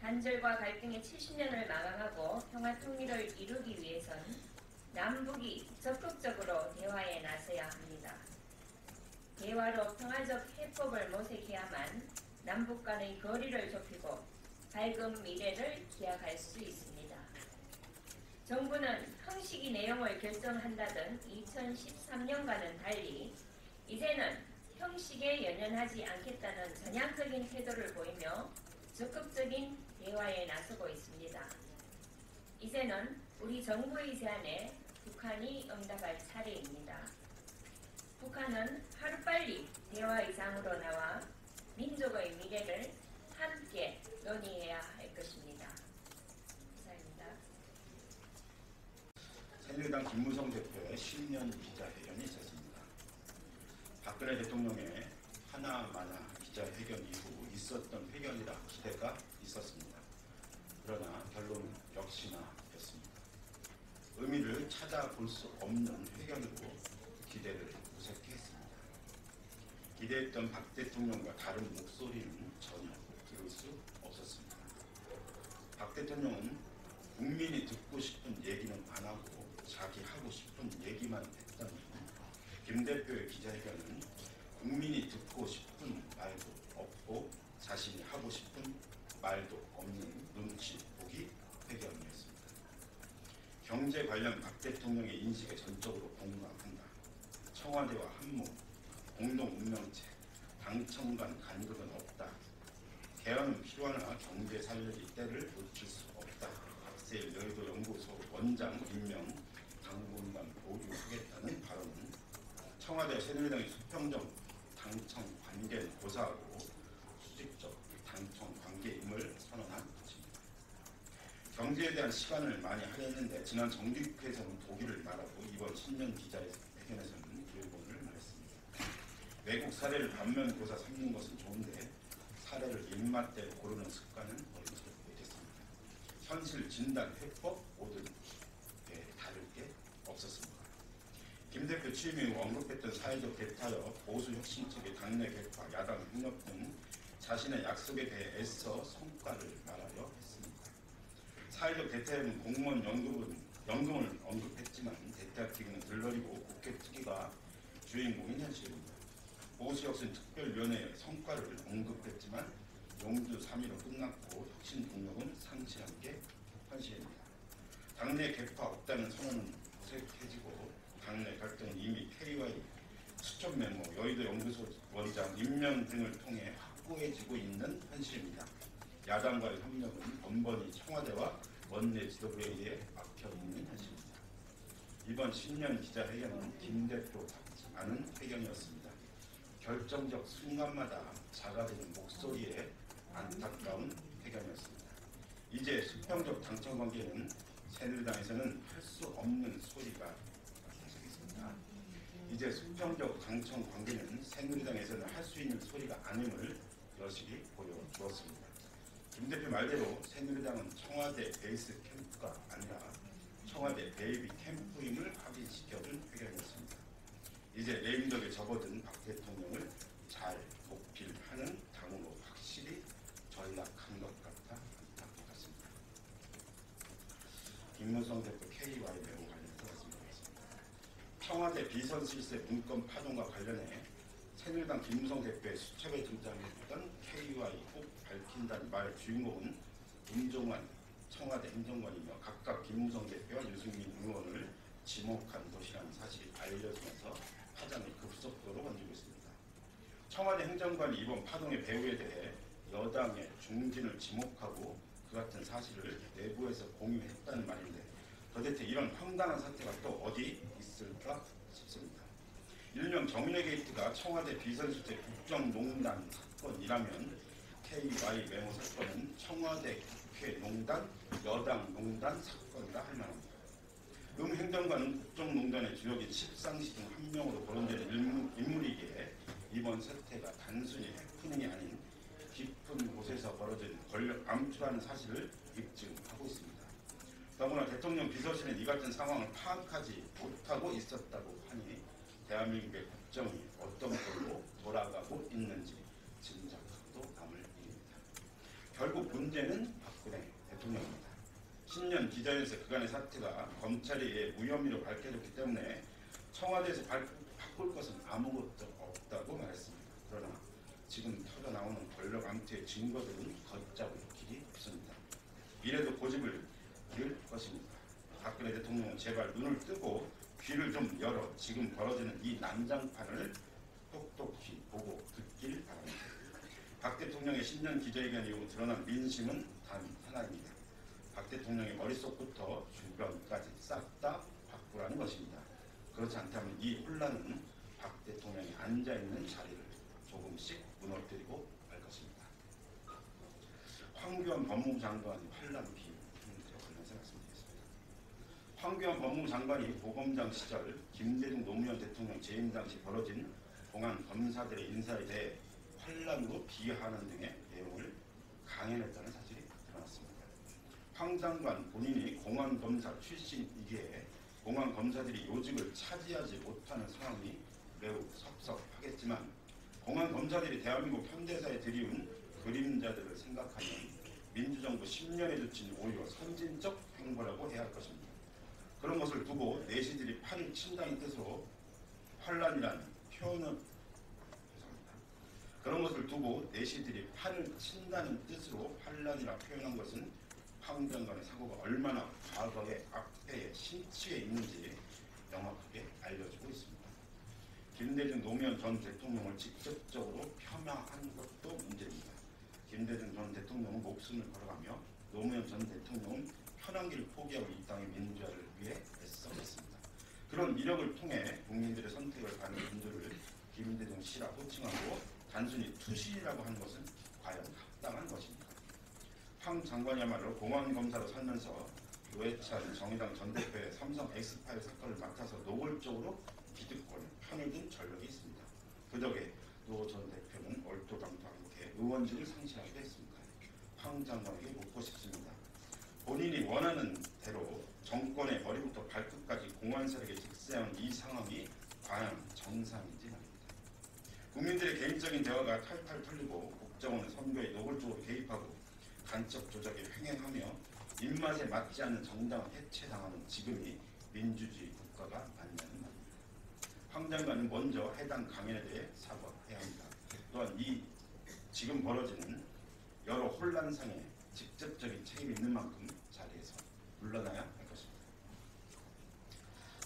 단절과 갈등의 70년을 마감하고 평화통일을 이루기 위해선 남북이 적극적으로 대화에 나서야 합니다. 대화로 평화적 해법을 모색해야만 남북 간의 거리를 좁히고 밝은 미래를 기약할 수 있습니다. 정부는 형식이 내용을 결정한다던 2013년과는 달리 이제는 형식에 연연하지 않겠다는 전향적인 태도를 보이며 적극적인 대화에 나서고 있습니다. 이제는 우리 정부의 제안에 북한이 응답할 차례입니다. 북한은 하루빨리 대화의 장으로 나와 민족의 미래를 함께 논의해야 할 것입니다. 감사합니다. 새누리당 김무성 대표의 신년 기자회견이 있었습니다. 박근혜 대통령의 하나마나 기자회견 이후 있었던 회견이라 기대가 있었습니다. 그러나 결론은 역시나 였습니다. 의미를 찾아볼 수 없는 회견으로 기대를 무색해 했습니다. 기대했던 박 대통령과 다른 목소리는 전혀 들을 수 없었습니다. 박 대통령은 국민이 듣고 싶은 얘기는 안 하고 자기 하고 싶은 얘기만 했더니 김 대표의 기자회견은 국민이 듣고 싶은 말도 없고 자신이 하고 싶은 말도 없는 눈치 보기 회견이었습니다. 경제 관련 박 대통령의 인식에 전적으로 공감한다. 청와대와 한목, 공동운명체, 당청 간 간극은 없다. 개헌은 필요하나 경제 살리기 때를 놓칠 수 없다. 박세일 여의도 연구소 원장 임명 당분간 보류하겠다는 발언은 청와대 새누리당의 수평적 당청 관계는 고사하고 수직적 당청 관계임을 선언한 것입니다. 경제에 대한 시간을 많이 할애했는데 지난 정기국회에서는 독일을 말하고 이번 신년 기자회견에서는 일본을 말했습니다. 외국 사례를 반면교사 삼는 것은 좋은데 사례를 입맛대로 고르는 습관은 어림없이 못했습니다. 현실 진단 해법 모든 다를 게 없었습니다. 김 대표 취임 이후 언급했던 사회적 대타협, 보수 혁신 측의 당내 개파, 야당 협력 등 자신의 약속에 대해 애써 성과를 말하려 했습니다. 사회적 대타협은 공무원 연금을 언급했지만 대타협 기금은 들러리고 국회 특위가 주인공인 현실입니다. 보수혁신 특별위원회의 성과를 언급했지만 용두 3위로 끝났고 혁신 동력은 상실한 게 현실입니다. 당내 개파 없다는 선언은 무색해지고 당내 갈등은 이미 KY 수첩 메모, 여의도 연구소 원장 임명 등을 통해 확고해지고 있는 현실입니다. 야당과의 협력은 번번이 청와대와 원내 지도부에 의해 막혀있는 현실입니다. 이번 신년 기자회견은 김 대표답지 않은 회견이었습니다. 결정적 순간마다 작아지는 목소리에 안타까운 회견이었습니다. 이제 수평적 당청 관계는 새누리당에서는 할 수 없는 소리가 계속있습니다. 이제 수평적 당청 관계는 새누리당에서는 할 수 있는 소리가 아님을 여실히 보여주었습니다. 김 대표 말대로 새누리당은 청와대 베이스 캠프가 아니라 청와대 베이비 캠프임을 확인시켜준 회견이었습니다. 이제 레임덕에 접어든 박 대통령을 잘 보필하는 당으로 확실히 전락한 것 같아 안타깝습니다. 김무성 대표 KY 매우 관련해서 말씀드리겠습니다. 청와대 비선 실세 문건 파동과 관련해 새누리당 김무성 대표의 수첩에 등장했던 KY 꼭 밝힌다는 말 주인공은 임종환 청와대 행정관이며 각각 김무성 대표와 유승민 의원을 지목한 것이라는 사실이 알려지면서 파장이 급속도로 번지고 있습니다. 청와대 행정관이 이번 파동의 배후에 대해 여당의 중진을 지목하고 그 같은 사실을 내부에서 공유했다는 말인데 도대체 이런 황당한 사태가 또 어디 있을까 싶습니다. 일명 정윤회 게이트가 청와대 비선실세 국정농단 사건이라면 KY 메모 사건은 청와대 국회 농단, 여당 농단 사건이라 할 만합니다. 행정관은 국정농단의 주역인 십상시 중 한 명으로 거론되는 인물이기에 이번 사태가 단순히 해프닝이 아닌 깊은 곳에서 벌어진 권력 암투라는 사실을 입증하고 있습니다. 더구나 대통령 비서실은 이 같은 상황을 파악하지 못하고 있었다고 하니 대한민국의 국정이 어떤 걸로 돌아가고 있는지 짐작하고도 남을 일입니다. 결국 문제는 박근혜 대통령입니다. 신년 기자회견에서 그간의 사태가 검찰에 의해 무혐의로 밝혀졌기 때문에 청와대에서 바꿀 것은 아무것도 없다고 말했습니다. 그러나 지금 터져나오는 권력 암투의 증거들은 걷잡을 길이 없습니다. 이래도 고집을 이을 것입니다. 박근혜 대통령은 제발 눈을 뜨고 귀를 좀 열어 지금 벌어지는 이 난장판을 똑똑히 보고 듣길 바랍니다. 박 대통령의 신년 기자회견 이후 드러난 민심은 단 하나입니다. 박 대통령의 머릿속부터 주변까지 싹 다 바꾸라는 것입니다. 그렇지 않다면 이 혼란은 박 대통령이 앉아있는 자리를 조금씩 무너뜨리고 말 것입니다. 황교안 법무부 장관이 환란 비유 관련해서 말씀드리겠습니다. 황교안 법무부 장관이 보검장 시절 김대중 노무현 대통령 재임 당시 벌어진 공안 검사들의 인사에 대해 환란으로 비하하는 등의 내용을 강연했다는 사실이 드러났습니다. 황 장관 본인이 공안검사 출신이기에 공안검사들이 요직을 차지하지 못하는 상황이 매우 섭섭하겠지만 공안검사들이 대한민국 현대사에 들이운 그림자들을 생각하면 민주정부 10년에 그친 오히려 선진적 행보라고 해야 할 것입니다. 그런 것을 두고 내시들이 판을 친다는 뜻으로 환란이라는 표현은 그런 것을 두고 내시들이 판을 친다는 뜻으로 환란이라 표현한 것은 황 장관의 사고가 얼마나 과거의 악폐의 심취에 있는지 명확하게 알려주고 있습니다. 김대중 노무현 전 대통령을 직접적으로 폄하한 것도 문제입니다. 김대중 전 대통령은 목숨을 걸어가며 노무현 전 대통령은 편한기를 포기하고 이 땅의 민주화를 위해 애써냈습니다. 그런 이력을 통해 국민들의 선택을 받는 분들을 김대중 씨라 호칭하고 단순히 투시라고 하는 것은 과연 합당한 것입니까? 황 장관이야말로 공안검사로 살면서 노회찬 정의당 전 대표의 삼성 엑스파일 사건을 맡아서 노골적으로 기득권에 편을 든 전력이 있습니다. 그 덕에 노 전 대표는 얼토당토와 함께 의원직을 상실하기도 했습니다. 황 장관에게 묻고 싶습니다. 본인이 원하는 대로 정권의 머리부터 발끝까지 공안 세력에 직세한 이 상황이 과연 정상인지 말입니다. 국민들의 개인적인 대화가 탈탈 털리고 국정원 선거에 노골적으로 개입하고 간첩 조작에 횡행하며 입맛에 맞지 않는 정당을 해체당하는 지금이 민주주의 국가가 맞냐는 말입니다. 황 장관은 먼저 해당 강연에 대해 사과해야 합니다. 또한 이 지금 벌어지는 여러 혼란상에 직접적인 책임이 있는 만큼 자리에서 물러나야 할 것입니다.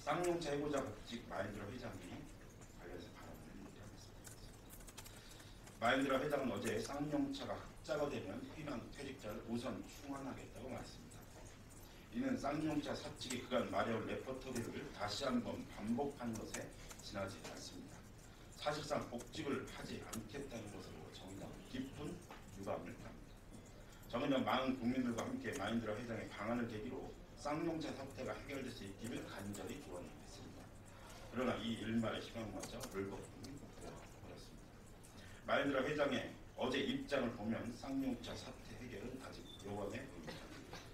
쌍용차 해고자 복직 마인드라 회장이 관련해서 바라보는 일이라고 말씀드렸습니다. 마인드라 회장은 어제 쌍용차가 흑자가 되면 희망 퇴직자를 우선 충원하겠다고 말했습니다. 이는 쌍용차 사측이 그간 말해온 레퍼토리를 다시 한번 반복한 것에 지나지 않습니다. 사실상 복직을 하지 않겠다는 것으로 정의당은 깊은 유감을 합니다. 정의당 많은 국민들과 함께 마인드라 회장의 방안을 계기로 쌍용차 사태가 해결될 수 있기를 간절히 기원했습니다. 그러나 이 일말의 희망마저 물거품이 되어버렸습니다. 마인드라 회장의 어제 입장을 보면 쌍용차 사태 해결은 아직 요원에 보입니다.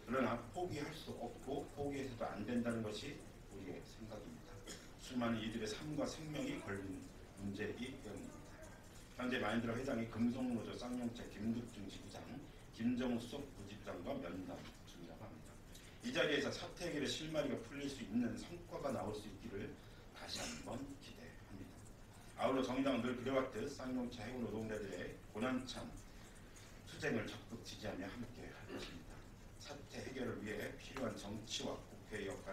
그러나 포기할 수 없고 포기해서도 안 된다는 것이 우리의 생각입니다. 수많은 이들의 삶과 생명이 걸린 문제이기 때문입니다. 현재 마인드라 회장이 금속노조 쌍용차 김득중 지부장, 김정우 수석 부집장과 면담 중이라고 합니다. 이 자리에서 사태 해결의 실마리가 풀릴 수 있는 성과가 나올 수 있기를 다시 한번 기대합니다. 아울러 정의당은 늘 그래왔듯 쌍용차 해고 노동자들의 고난참 투쟁을 적극 지지하며 함께 할 것입니다. 사태 해결을 위해 필요한 정치와 국회의 역할